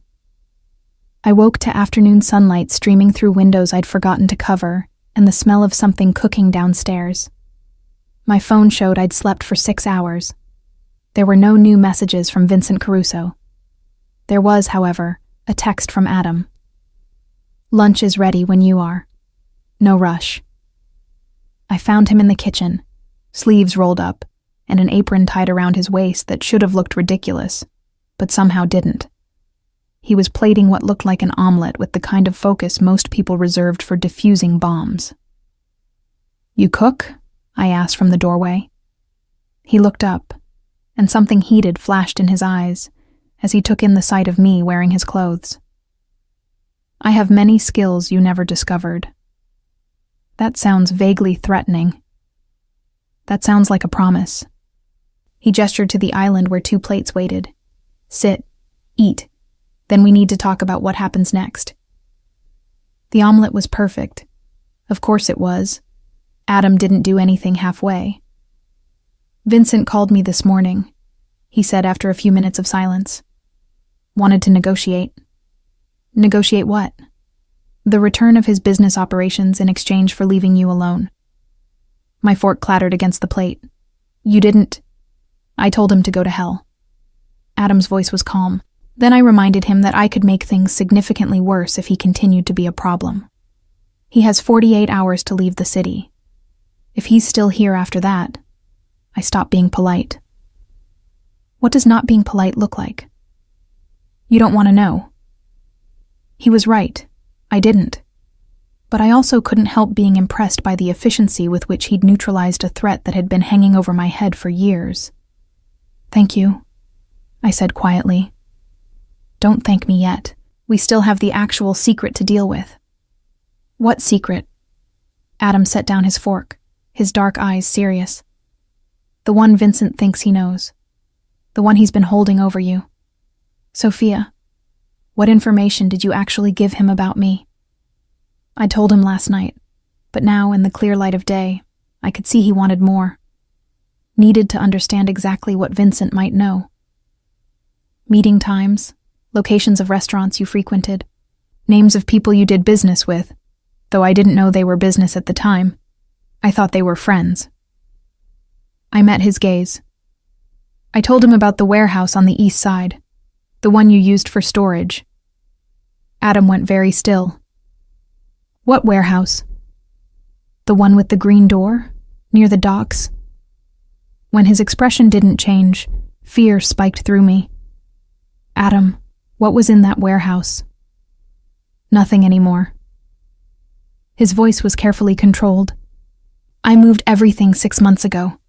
I woke to afternoon sunlight streaming through windows I'd forgotten to cover and the smell of something cooking downstairs. My phone showed I'd slept for 6 hours. There were no new messages from Vincent Caruso. There was, however, a text from Adam. "Lunch is ready when you are. No rush." I found him in the kitchen, sleeves rolled up, and an apron tied around his waist that should have looked ridiculous, but somehow didn't. He was plating what looked like an omelet with the kind of focus most people reserved for diffusing bombs. "You cook?" I asked from the doorway. He looked up, and something heated flashed in his eyes as he took in the sight of me wearing his clothes. "I have many skills you never discovered." That sounds vaguely threatening. That sounds like a promise. He gestured to the island where 2 plates waited. "Sit, eat, then we need to talk about what happens next." The omelet was perfect. Of course it was. Adam didn't do anything halfway. "Vincent called me this morning," he said after a few minutes of silence. "Wanted to negotiate." "Negotiate what?" "The return of his business operations in exchange for leaving you alone." My fork clattered against the plate. "You didn't—" I told him to go to hell. Adam's voice was calm. Then I reminded him that I could make things significantly worse if he continued to be a problem. He has 48 hours to leave the city. If he's still here after that, I stopped being polite. What does not being polite look like? You don't want to know. He was right. I didn't. But I also couldn't help being impressed by the efficiency with which he'd neutralized a threat that had been hanging over my head for years. Thank you, I said quietly. Don't thank me yet. We still have the actual secret to deal with. What secret? Adam set down his fork, his dark eyes serious. The one Vincent thinks he knows. The one he's been holding over you. Sophia, what information did you actually give him about me? I told him last night, but now, in the clear light of day, I could see he wanted more. Needed to understand exactly what Vincent might know. Meeting times, locations of restaurants you frequented, names of people you did business with, though I didn't know they were business at the time. I thought they were friends. I met his gaze. I told him about the warehouse on the east side, the one you used for storage. Adam went very still. What warehouse? The one with the green door, near the docks? When his expression didn't change, fear spiked through me. Adam, what was in that warehouse? Nothing anymore. His voice was carefully controlled. I moved everything 6 months ago.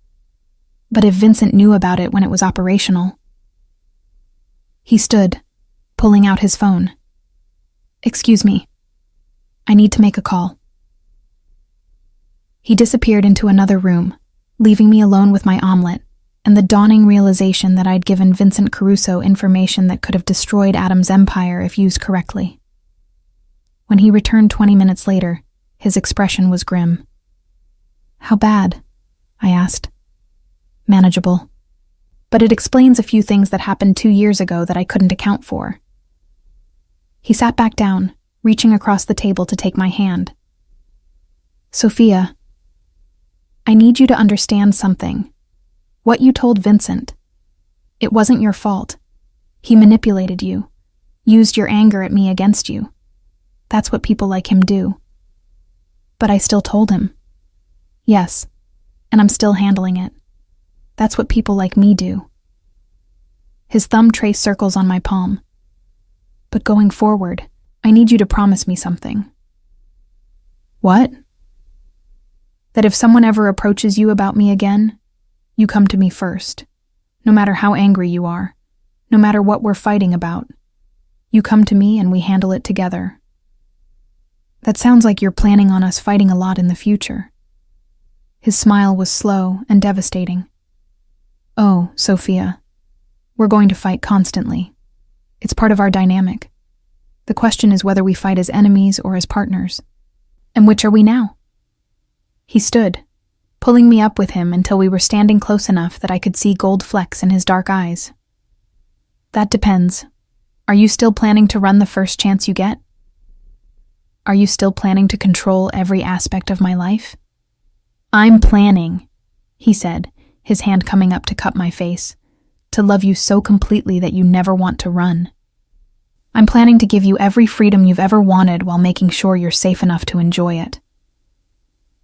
But if Vincent knew about it when it was operational... He stood, pulling out his phone. Excuse me. I need to make a call. He disappeared into another room, leaving me alone with my omelet and the dawning realization that I'd given Vincent Caruso information that could have destroyed Adam's empire if used correctly. When he returned 20 minutes later, his expression was grim. How bad? I asked. Manageable. But it explains a few things that happened 2 years ago that I couldn't account for. He sat back down, reaching across the table to take my hand. Sophia, I need you to understand something. What you told Vincent. It wasn't your fault. He manipulated you, used your anger at me against you. That's what people like him do. But I still told him. Yes, and I'm still handling it. That's what people like me do. His thumb traced circles on my palm. But going forward, I need you to promise me something. What? That if someone ever approaches you about me again, you come to me first. No matter how angry you are, no matter what we're fighting about, you come to me and we handle it together. That sounds like you're planning on us fighting a lot in the future. His smile was slow and devastating. Oh, Sophia, we're going to fight constantly. It's part of our dynamic. The question is whether we fight as enemies or as partners. And which are we now? He stood, pulling me up with him until we were standing close enough that I could see gold flecks in his dark eyes. That depends. Are you still planning to run the first chance you get? Are you still planning to control every aspect of my life? I'm planning, he said, his hand coming up to cup my face, to love you so completely that you never want to run. I'm planning to give you every freedom you've ever wanted while making sure you're safe enough to enjoy it.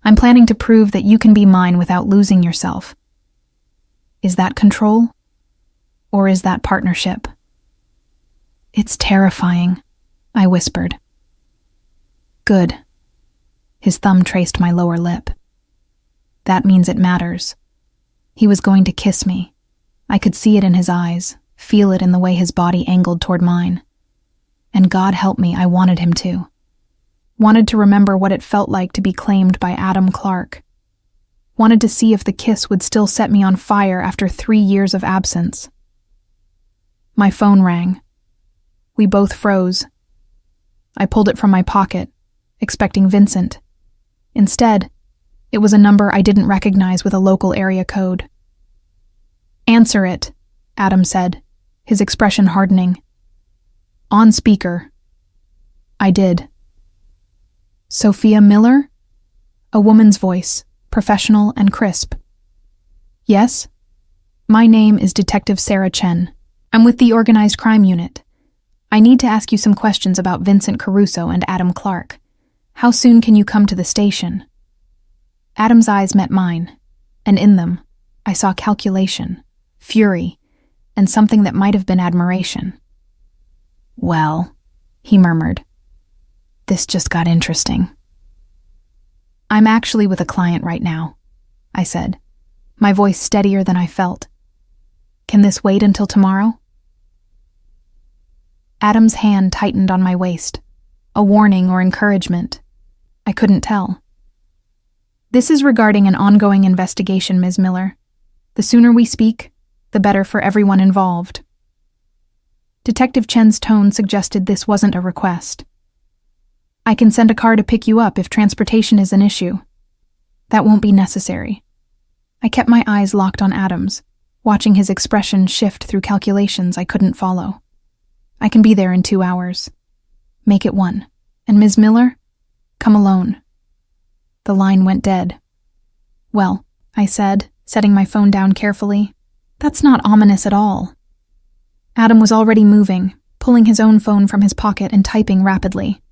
I'm planning to prove that you can be mine without losing yourself. Is that control? Or is that partnership? It's terrifying, I whispered. Good. His thumb traced my lower lip. That means it matters. He was going to kiss me. I could see it in his eyes, feel it in the way his body angled toward mine. And God help me, I wanted him to. Wanted to remember what it felt like to be claimed by Adam Clark. Wanted to see if the kiss would still set me on fire after 3 years of absence. My phone rang. We both froze. I pulled it from my pocket, expecting Vincent. Instead, it was a number I didn't recognize with a local area code. Answer it, Adam said, his expression hardening. On speaker. I did. Sophia Miller? A woman's voice, professional and crisp. Yes? My name is Detective Sarah Chen. I'm with the Organized Crime Unit. I need to ask you some questions about Vincent Caruso and Adam Clark. How soon can you come to the station? Adam's eyes met mine, and in them, I saw calculation, fury, and something that might have been admiration. Well, he murmured. This just got interesting. I'm actually with a client right now, I said, my voice steadier than I felt. Can this wait until tomorrow? Adam's hand tightened on my waist. A warning or encouragement. I couldn't tell. This is regarding an ongoing investigation, Ms. Miller. The sooner we speak, the better for everyone involved. Detective Chen's tone suggested this wasn't a request. I can send a car to pick you up if transportation is an issue. That won't be necessary. I kept my eyes locked on Adam's, watching his expression shift through calculations I couldn't follow. I can be there in 2 hours. Make it 1. And Ms. Miller? Come alone. The line went dead. Well, I said, setting my phone down carefully. That's not ominous at all. Adam was already moving, pulling his own phone from his pocket and typing rapidly.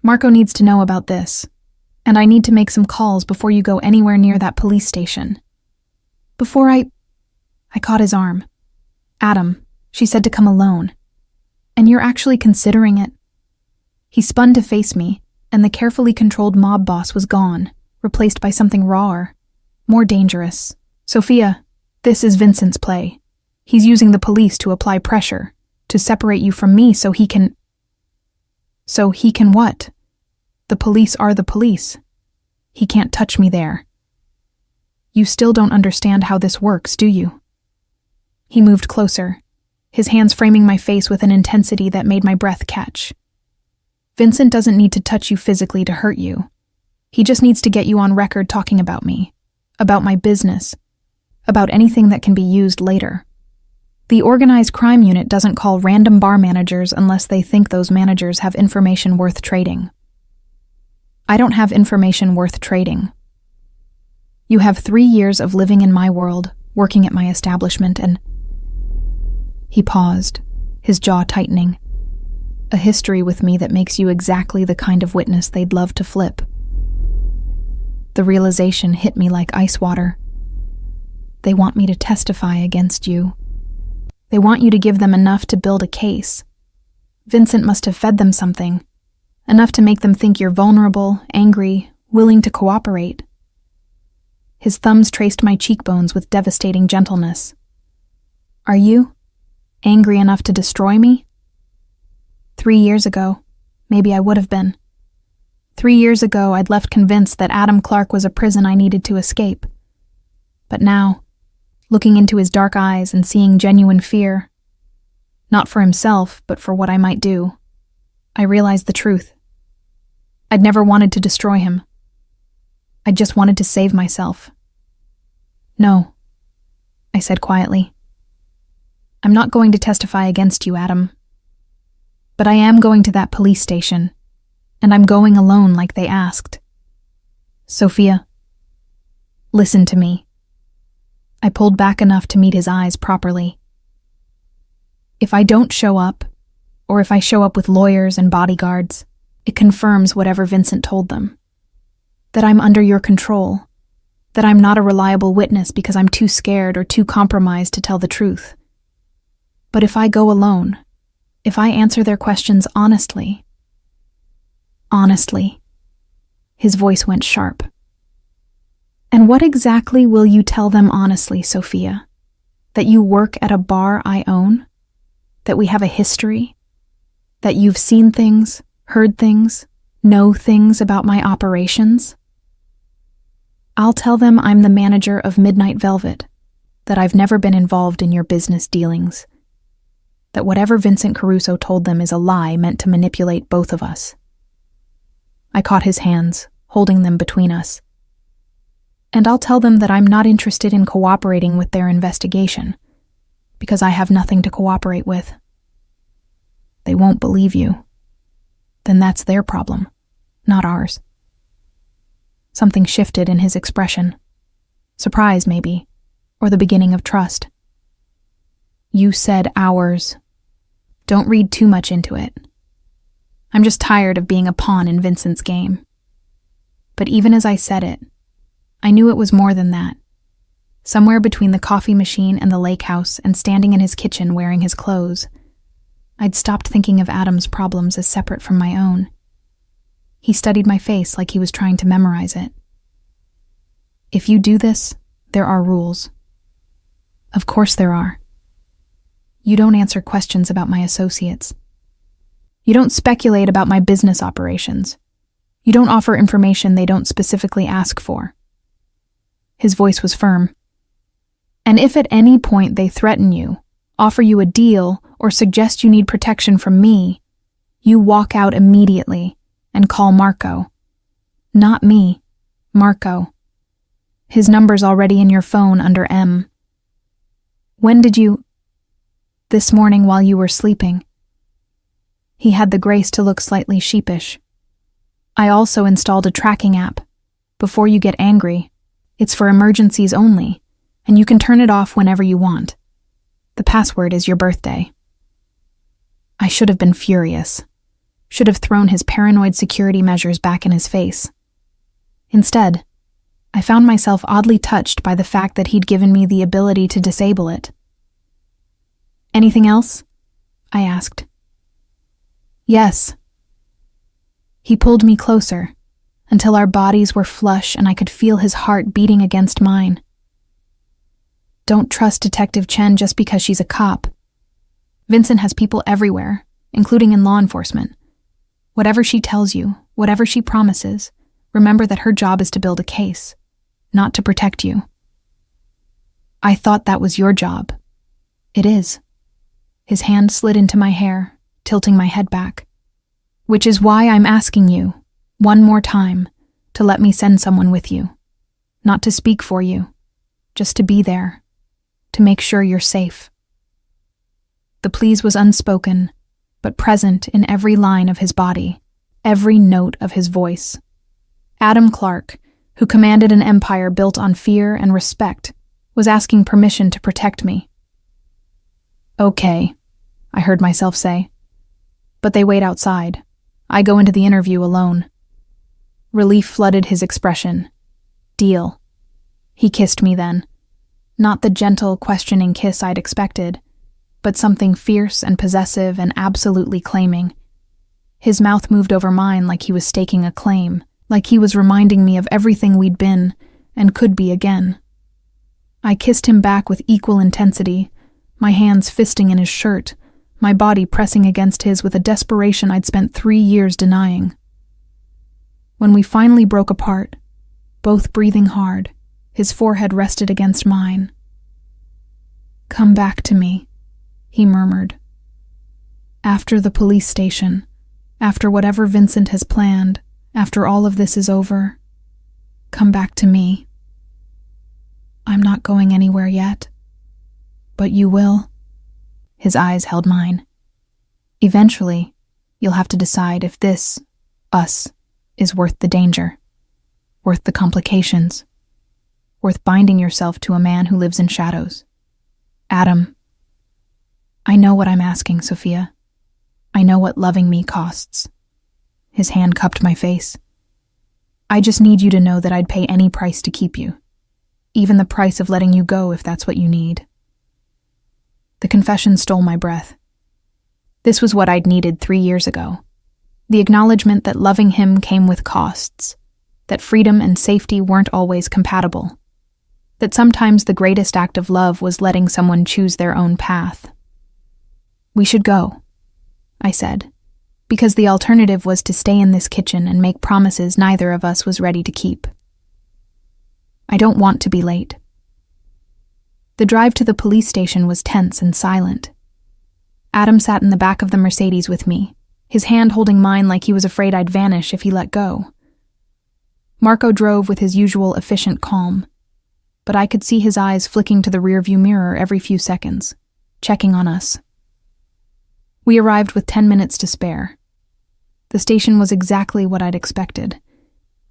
Marco needs to know about this, and I need to make some calls before you go anywhere near that police station. Before I caught his arm. Adam, she said to come alone. And you're actually considering it? He spun to face me, and the carefully controlled mob boss was gone, replaced by something rawer, more dangerous. Sophia, this is Vincent's play. He's using the police to apply pressure, to separate you from me so he can... So he can what? The police are the police. He can't touch me there. You still don't understand how this works, do you? He moved closer, his hands framing my face with an intensity that made my breath catch. Vincent doesn't need to touch you physically to hurt you. He just needs to get you on record talking about me, about my business, about anything that can be used later. The organized crime unit doesn't call random bar managers unless they think those managers have information worth trading. I don't have information worth trading. You have 3 years of living in my world, working at my establishment, and... He paused, his jaw tightening. A history with me that makes you exactly the kind of witness they'd love to flip. The realization hit me like ice water. They want me to testify against you. They want you to give them enough to build a case. Vincent must have fed them something, enough to make them think you're vulnerable, angry, willing to cooperate. His thumbs traced my cheekbones with devastating gentleness. Are you angry enough to destroy me? 3 years ago, maybe I would have been. 3 years ago, I'd left convinced that Adam Clark was a prison I needed to escape. But now, looking into his dark eyes and seeing genuine fear, not for himself, but for what I might do, I realized the truth. I'd never wanted to destroy him. I just wanted to save myself. No, I said quietly. I'm not going to testify against you, Adam. But I am going to that police station, and I'm going alone like they asked. Sophia, listen to me. I pulled back enough to meet his eyes properly. If I don't show up, or if I show up with lawyers and bodyguards, it confirms whatever Vincent told them. That I'm under your control. That I'm not a reliable witness because I'm too scared or too compromised to tell the truth. But if I go alone, if I answer their questions honestly, his voice went sharp. And what exactly will you tell them honestly, Sophia? That you work at a bar I own? That we have a history? That you've seen things, heard things, know things about my operations? I'll tell them I'm the manager of Midnight Velvet, that I've never been involved in your business dealings, that whatever Vincent Caruso told them is a lie meant to manipulate both of us. I caught his hands, holding them between us. And I'll tell them that I'm not interested in cooperating with their investigation, because I have nothing to cooperate with. They won't believe you. Then that's their problem, not ours. Something shifted in his expression. Surprise, maybe, or the beginning of trust. You said ours. Don't read too much into it. I'm just tired of being a pawn in Vincent's game. But even as I said it, I knew it was more than that. Somewhere between the coffee machine and the lake house and standing in his kitchen wearing his clothes, I'd stopped thinking of Adam's problems as separate from my own. He studied my face like he was trying to memorize it. If you do this, there are rules. Of course there are. You don't answer questions about my associates. You don't speculate about my business operations. You don't offer information they don't specifically ask for. His voice was firm. And if at any point they threaten you, offer you a deal, or suggest you need protection from me, you walk out immediately and call Marco. Not me, Marco. His number's already in your phone under M. When did you... This morning while you were sleeping. He had the grace to look slightly sheepish. I also installed a tracking app. Before you get angry, it's for emergencies only, and you can turn it off whenever you want. The password is your birthday. I should have been furious. Should have thrown his paranoid security measures back in his face. Instead, I found myself oddly touched by the fact that he'd given me the ability to disable it. Anything else? I asked. Yes. He pulled me closer, until our bodies were flush and I could feel his heart beating against mine. Don't trust Detective Chen just because she's a cop. Vincent has people everywhere, including in law enforcement. Whatever she tells you, whatever she promises, remember that her job is to build a case, not to protect you. I thought that was your job. It is. His hand slid into my hair, tilting my head back. Which is why I'm asking you, one more time, to let me send someone with you. Not to speak for you, just to be there, to make sure you're safe. The please was unspoken, but present in every line of his body, every note of his voice. Adam Clark, who commanded an empire built on fear and respect, was asking permission to protect me. Okay, I heard myself say. But they wait outside. I go into the interview alone. Relief flooded his expression. Deal. He kissed me then. Not the gentle, questioning kiss I'd expected, but something fierce and possessive and absolutely claiming. His mouth moved over mine like he was staking a claim, like he was reminding me of everything we'd been and could be again. I kissed him back with equal intensity, my hands fisting in his shirt, my body pressing against his with a desperation I'd spent 3 years denying. When we finally broke apart, both breathing hard, his forehead rested against mine. Come back to me, he murmured. After the police station, after whatever Vincent has planned, after all of this is over, come back to me. I'm not going anywhere yet, but you will. His eyes held mine. Eventually, you'll have to decide if this, us, is worth the danger, worth the complications, worth binding yourself to a man who lives in shadows. Adam, I know what I'm asking, Sophia. I know what loving me costs. His hand cupped my face. I just need you to know that I'd pay any price to keep you, even the price of letting you go if that's what you need. The confession stole my breath. This was what I'd needed 3 years ago. The acknowledgement that loving him came with costs, that freedom and safety weren't always compatible, that sometimes the greatest act of love was letting someone choose their own path. We should go, I said, because the alternative was to stay in this kitchen and make promises neither of us was ready to keep. I don't want to be late. The drive to the police station was tense and silent. Adam sat in the back of the Mercedes with me, his hand holding mine like he was afraid I'd vanish if he let go. Marco drove with his usual efficient calm, but I could see his eyes flicking to the rearview mirror every few seconds, checking on us. We arrived with 10 minutes to spare. The station was exactly what I'd expected.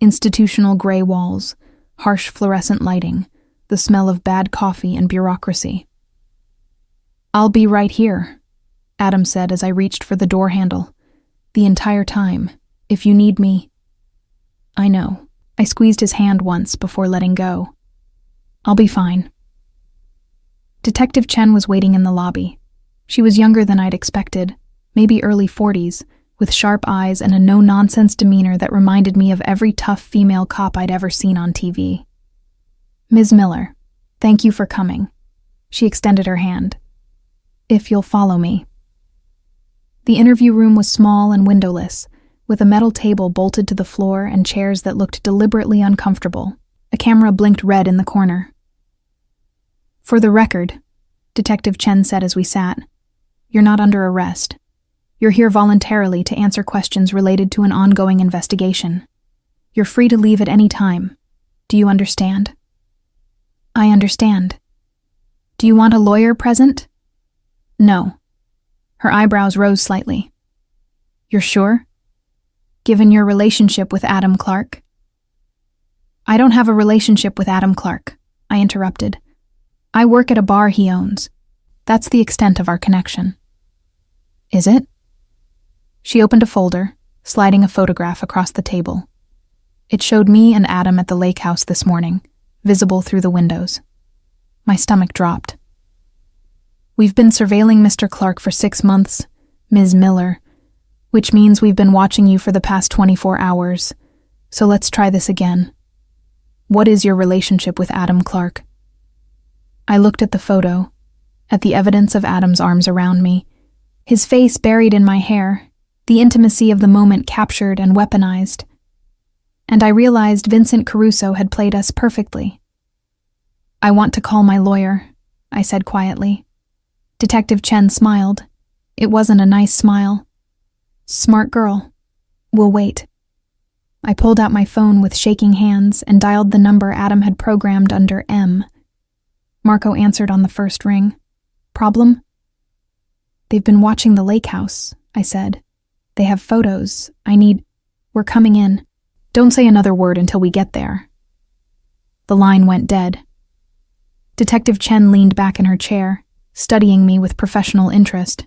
Institutional gray walls, harsh fluorescent lighting, the smell of bad coffee and bureaucracy. I'll be right here, Adam said as I reached for the door handle. The entire time, if you need me. I know. I squeezed his hand once before letting go. I'll be fine. Detective Chen was waiting in the lobby. She was younger than I'd expected, maybe early 40s, with sharp eyes and a no-nonsense demeanor that reminded me of every tough female cop I'd ever seen on TV. Ms. Miller, thank you for coming. She extended her hand. "If you'll follow me." The interview room was small and windowless, with a metal table bolted to the floor and chairs that looked deliberately uncomfortable. A camera blinked red in the corner. "For the record," Detective Chen said as we sat, "you're not under arrest. You're here voluntarily to answer questions related to an ongoing investigation. You're free to leave at any time. Do you understand?" "I understand. Do you want a lawyer present?" "No." Her eyebrows rose slightly. "You're sure? Given your relationship with Adam Clark?" "I don't have a relationship with Adam Clark," I interrupted. "I work at a bar he owns. That's the extent of our connection." "Is it?" She opened a folder, sliding a photograph across the table. It showed me and Adam at the lake house this morning, visible through the windows. My stomach dropped. "We've been surveilling Mr. Clark for 6 months, Ms. Miller, which means we've been watching you for the past 24 hours. So let's try this again. What is your relationship with Adam Clark?" I looked at the photo, at the evidence of Adam's arms around me, his face buried in my hair, the intimacy of the moment captured and weaponized. And I realized Vincent Caruso had played us perfectly. "I want to call my lawyer," I said quietly. Detective Chen smiled. It wasn't a nice smile. "Smart girl. We'll wait." I pulled out my phone with shaking hands and dialed the number Adam had programmed under M. Marco answered on the first ring. "Problem?" "They've been watching the lake house," I said. "They have photos. We're coming in. Don't say another word until we get there." The line went dead. Detective Chen leaned back in her chair, studying me with professional interest.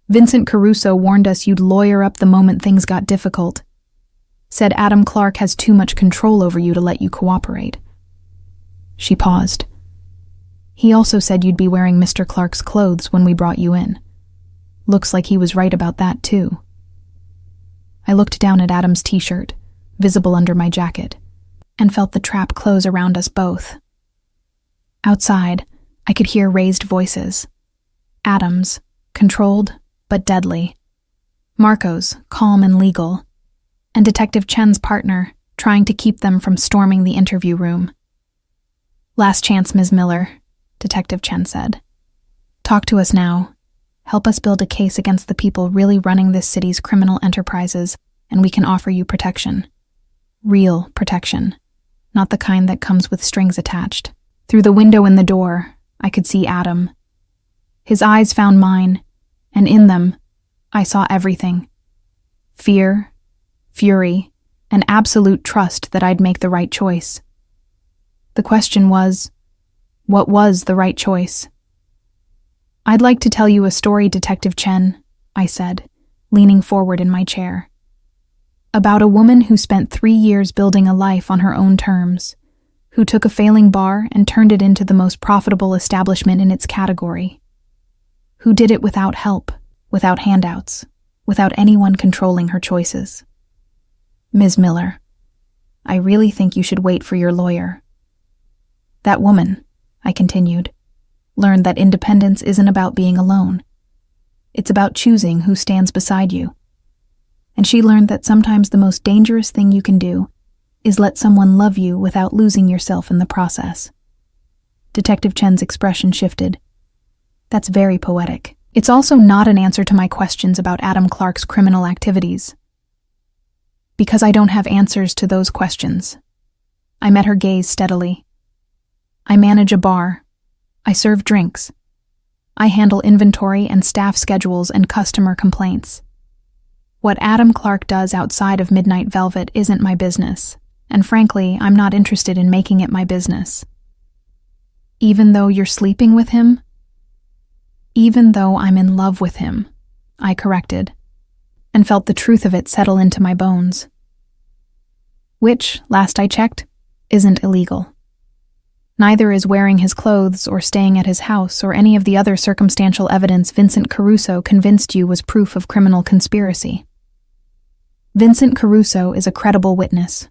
"Vincent Caruso warned us you'd lawyer up the moment things got difficult. Said Adam Clark has too much control over you to let you cooperate." She paused. "He also said you'd be wearing Mr. Clark's clothes when we brought you in. Looks like he was right about that, too." I looked down at Adam's t-shirt, visible under my jacket, and felt the trap close around us both. Outside, I could hear raised voices. Adam's, controlled but deadly. Marco's, calm and legal. And Detective Chen's partner, trying to keep them from storming the interview room. "Last chance, Ms. Miller," Detective Chen said. "Talk to us now. Help us build a case against the people really running this city's criminal enterprises, and we can offer you protection. Real protection, not the kind that comes with strings attached." Through the window in the door, I could see Adam. His eyes found mine, and in them, I saw everything. Fear, fury, and absolute trust that I'd make the right choice. The question was, what was the right choice? "I'd like to tell you a story, Detective Chen," I said, leaning forward in my chair. "About a woman who spent 3 years building a life on her own terms, who took a failing bar and turned it into the most profitable establishment in its category, who did it without help, without handouts, without anyone controlling her choices. Ms. Miller, I really think you should wait for your lawyer. That woman," I continued, "learned that independence isn't about being alone. It's about choosing who stands beside you. And she learned that sometimes the most dangerous thing you can do is let someone love you without losing yourself in the process." Detective Chen's expression shifted. "That's very poetic. It's also not an answer to my questions about Adam Clark's criminal activities. Because I don't have answers to those questions." I met her gaze steadily. "I manage a bar. I serve drinks. I handle inventory and staff schedules and customer complaints. What Adam Clark does outside of Midnight Velvet isn't my business, and frankly, I'm not interested in making it my business." "Even though you're sleeping with him?" "Even though I'm in love with him," I corrected, and felt the truth of it settle into my bones. Which, last I checked, isn't illegal. Neither is wearing his clothes or staying at his house or any of the other circumstantial evidence Vincent Caruso convinced you was proof of criminal conspiracy. Vincent Caruso is a credible witness.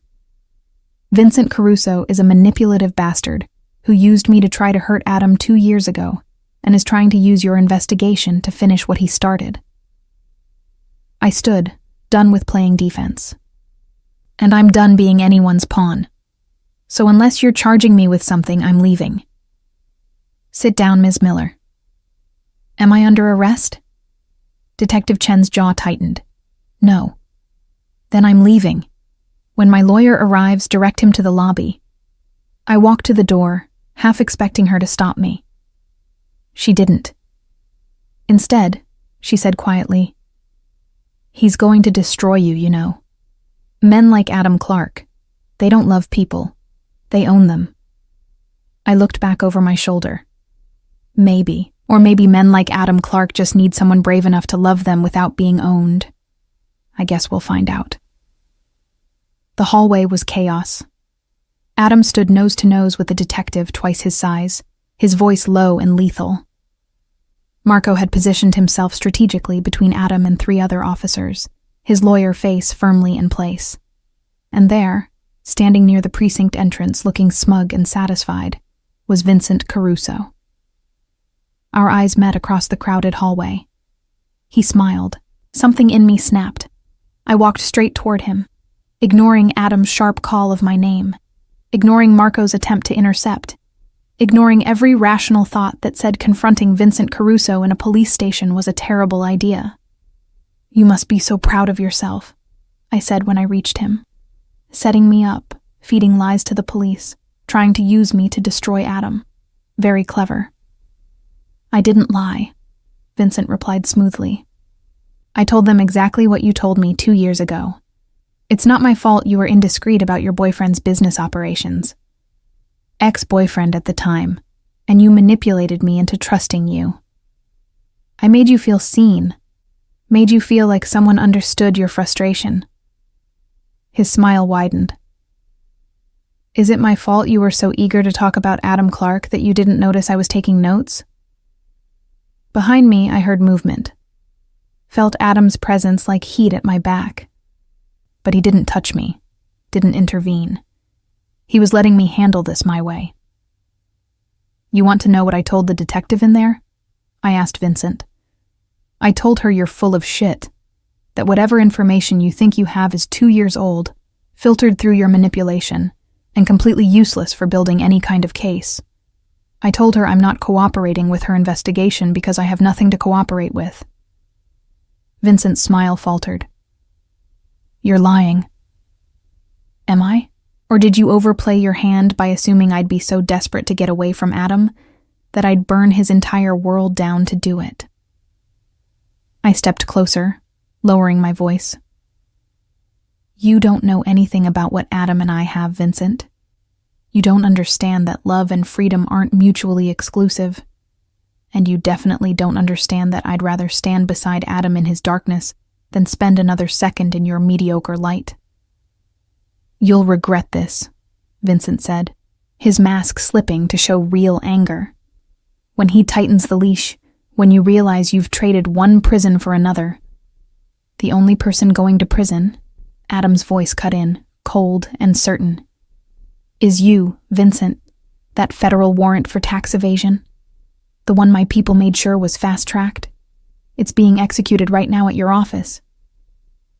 Vincent Caruso is a manipulative bastard who used me to try to hurt Adam 2 years ago and is trying to use your investigation to finish what he started. I stood, done with playing defense. And I'm done being anyone's pawn. So unless you're charging me with something, I'm leaving. Sit down, Ms. Miller. Am I under arrest? Detective Chen's jaw tightened. No. Then I'm leaving. When my lawyer arrives, direct him to the lobby. I walked to the door, half expecting her to stop me. She didn't. Instead, she said quietly, "He's going to destroy you, you know. Men like Adam Clark, they don't love people. They own them." I looked back over my shoulder. Maybe men like Adam Clark just need someone brave enough to love them without being owned. I guess we'll find out. The hallway was chaos. Adam stood nose to nose with a detective twice his size, his voice low and lethal. Marco had positioned himself strategically between Adam and 3 other officers, his lawyer face firmly in place. And there, standing near the precinct entrance looking smug and satisfied, was Vincent Caruso. Our eyes met across the crowded hallway. He smiled. Something in me snapped. I walked straight toward him, ignoring Adam's sharp call of my name, ignoring Marco's attempt to intercept, ignoring every rational thought that said confronting Vincent Caruso in a police station was a terrible idea. "You must be so proud of yourself," I said when I reached him. Setting me up, feeding lies to the police, trying to use me to destroy Adam. Very clever. "I didn't lie," Vincent replied smoothly. "I told them exactly what you told me 2 years ago. It's not my fault you were indiscreet about your boyfriend's business operations. Ex-boyfriend at the time, and you manipulated me into trusting you. I made you feel seen, made you feel like someone understood your frustration." His smile widened. "Is it my fault you were so eager to talk about Adam Clark that you didn't notice I was taking notes?" Behind me, I heard movement. Felt Adam's presence like heat at my back. But he didn't touch me, didn't intervene. He was letting me handle this my way. "You want to know what I told the detective in there?" I asked Vincent. "I told her you're full of shit, that whatever information you think you have is 2 years old, filtered through your manipulation, and completely useless for building any kind of case. I told her I'm not cooperating with her investigation because I have nothing to cooperate with." Vincent's smile faltered. "You're lying." "Am I? Or did you overplay your hand by assuming I'd be so desperate to get away from Adam that I'd burn his entire world down to do it?" I stepped closer, lowering my voice. "You don't know anything about what Adam and I have, Vincent. You don't understand that love and freedom aren't mutually exclusive. And you definitely don't understand that I'd rather stand beside Adam in his darkness than spend another second in your mediocre light." "You'll regret this," Vincent said, his mask slipping to show real anger. "When he tightens the leash, when you realize you've traded one prison for another." "The only person going to prison," Adam's voice cut in, cold and certain, "is you, Vincent, that federal warrant for tax evasion. The one my people made sure was fast-tracked. It's being executed right now at your office."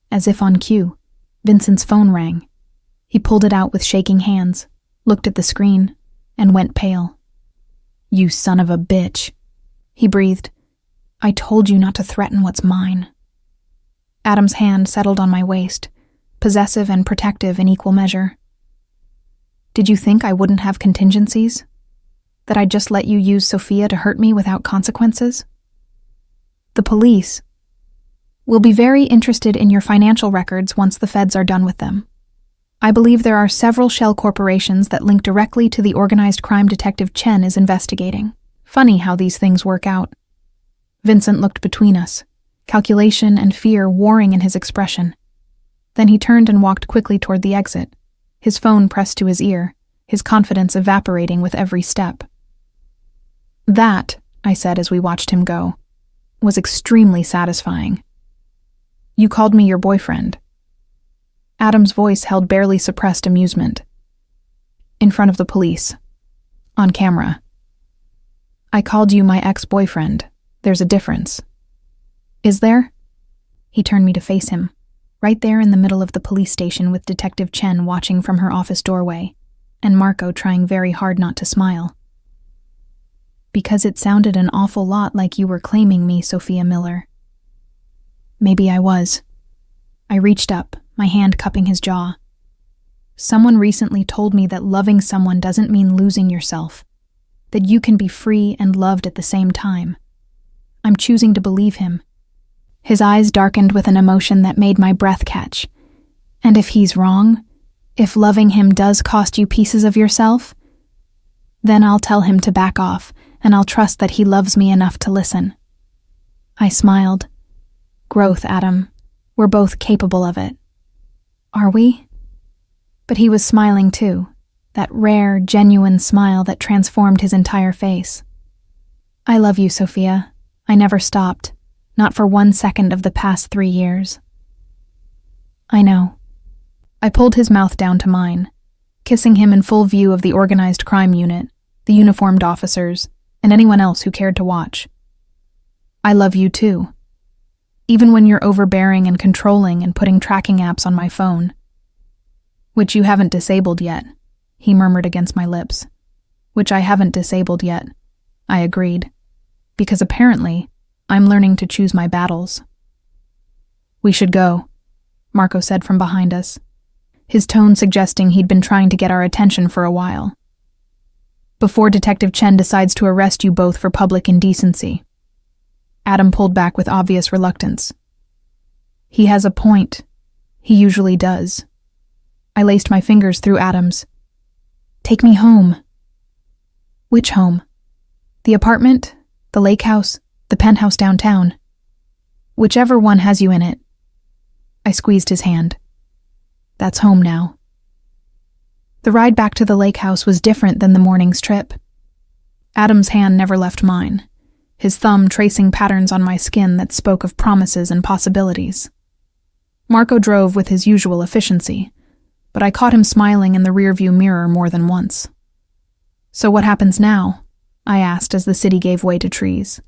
As if on cue, Vincent's phone rang. He pulled it out with shaking hands, looked at the screen, and went pale. "You son of a bitch," he breathed. "I told you not to threaten what's mine." Adam's hand settled on my waist, possessive and protective in equal measure. "Did you think I wouldn't have contingencies? That I'd just let you use Sophia to hurt me without consequences? The police will be very interested in your financial records once the feds are done with them. I believe there are several shell corporations that link directly to the organized crime Detective Chen is investigating. Funny how these things work out." Vincent looked between us, calculation and fear warring in his expression. Then he turned and walked quickly toward the exit, his phone pressed to his ear, his confidence evaporating with every step. "That," I said as we watched him go, "was extremely satisfying. You called me your boyfriend." Adam's voice held barely suppressed amusement. "In front of the police. On camera. I called you my ex-boyfriend. There's a difference. Is there? He turned me to face him, right there in the middle of the police station with Detective Chen watching from her office doorway, and Marco trying very hard not to smile. Because it sounded an awful lot like you were claiming me, Sophia Miller. Maybe I was. I reached up, my hand cupping his jaw. Someone recently told me that loving someone doesn't mean losing yourself, that you can be free and loved at the same time. I'm choosing to believe him. His eyes darkened with an emotion that made my breath catch. And if he's wrong, if loving him does cost you pieces of yourself, then I'll tell him to back off, and I'll trust that he loves me enough to listen. I smiled. Growth, Adam. We're both capable of it. Are we? But he was smiling too, that rare, genuine smile that transformed his entire face. I love you, Sophia. I never stopped, not for 1 second of the past 3 years. I know. I pulled his mouth down to mine, kissing him in full view of the organized crime unit, the uniformed officers, and anyone else who cared to watch. I love you too. Even when you're overbearing and controlling and putting tracking apps on my phone. Which you haven't disabled yet, he murmured against my lips. Which I haven't disabled yet, I agreed. Because apparently, I'm learning to choose my battles. We should go, Marco said from behind us, his tone suggesting he'd been trying to get our attention for a while. Before Detective Chen decides to arrest you both for public indecency. Adam pulled back with obvious reluctance. He has a point. He usually does. I laced my fingers through Adam's. Take me home. Which home? The apartment? The lake house? The penthouse downtown? Whichever one has you in it. I squeezed his hand. That's home now. The ride back to the lake house was different than the morning's trip. Adam's hand never left mine, his thumb tracing patterns on my skin that spoke of promises and possibilities. Marco drove with his usual efficiency, but I caught him smiling in the rearview mirror more than once. So what happens now? I asked as the city gave way to trees.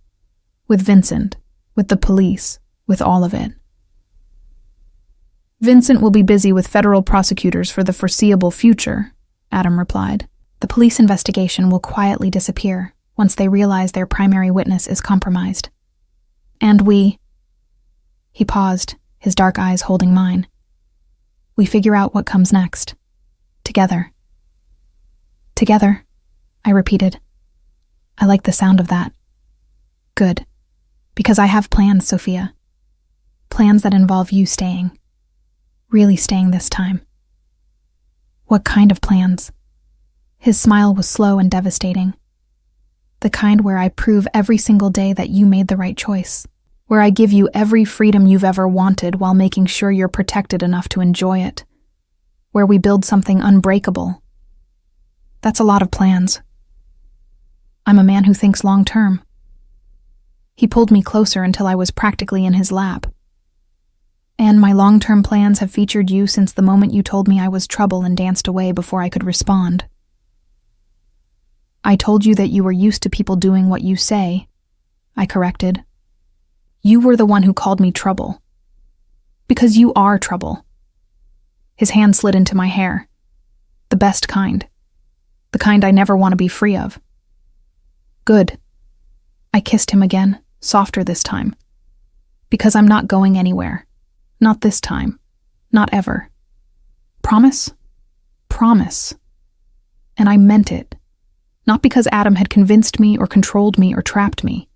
With Vincent, with the police, with all of it. Vincent will be busy with federal prosecutors for the foreseeable future, Adam replied. The police investigation will quietly disappear once they realize their primary witness is compromised. And we... He paused, his dark eyes holding mine. We figure out what comes next. Together. Together, I repeated. I like the sound of that. Good. Because I have plans, Sophia. Plans that involve you staying. Really staying this time. What kind of plans? His smile was slow and devastating. The kind where I prove every single day that you made the right choice. Where I give you every freedom you've ever wanted while making sure you're protected enough to enjoy it. Where we build something unbreakable. That's a lot of plans. I'm a man who thinks long term. He pulled me closer until I was practically in his lap. And my long-term plans have featured you since the moment you told me I was trouble and danced away before I could respond. I told you that you were used to people doing what you say, I corrected. You were the one who called me trouble. Because you are trouble. His hand slid into my hair. The best kind. The kind I never want to be free of. Good. I kissed him again, softer this time. Because I'm not going anywhere. Not this time. Not ever. Promise? Promise. And I meant it. Not because Adam had convinced me or controlled me or trapped me,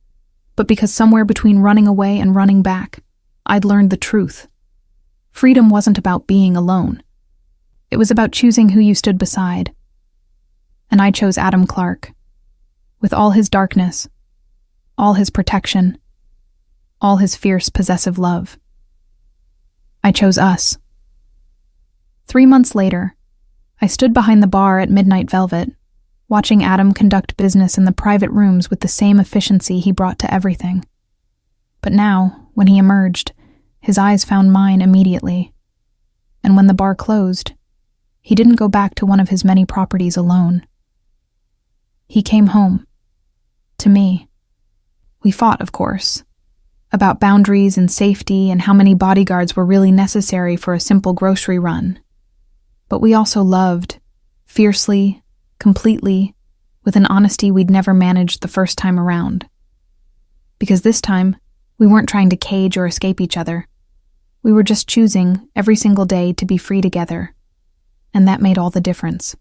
but because somewhere between running away and running back, I'd learned the truth. Freedom wasn't about being alone. It was about choosing who you stood beside. And I chose Adam Clark. With all his darkness, all his protection, all his fierce, possessive love. I chose us. 3 months later, I stood behind the bar at Midnight Velvet, watching Adam conduct business in the private rooms with the same efficiency he brought to everything. But now, when he emerged, his eyes found mine immediately. And when the bar closed, he didn't go back to one of his many properties alone. He came home. To me. We fought, of course, about boundaries and safety and how many bodyguards were really necessary for a simple grocery run. But we also loved, fiercely, completely, with an honesty we'd never managed the first time around. Because this time, we weren't trying to cage or escape each other. We were just choosing, every single day, to be free together. And that made all the difference.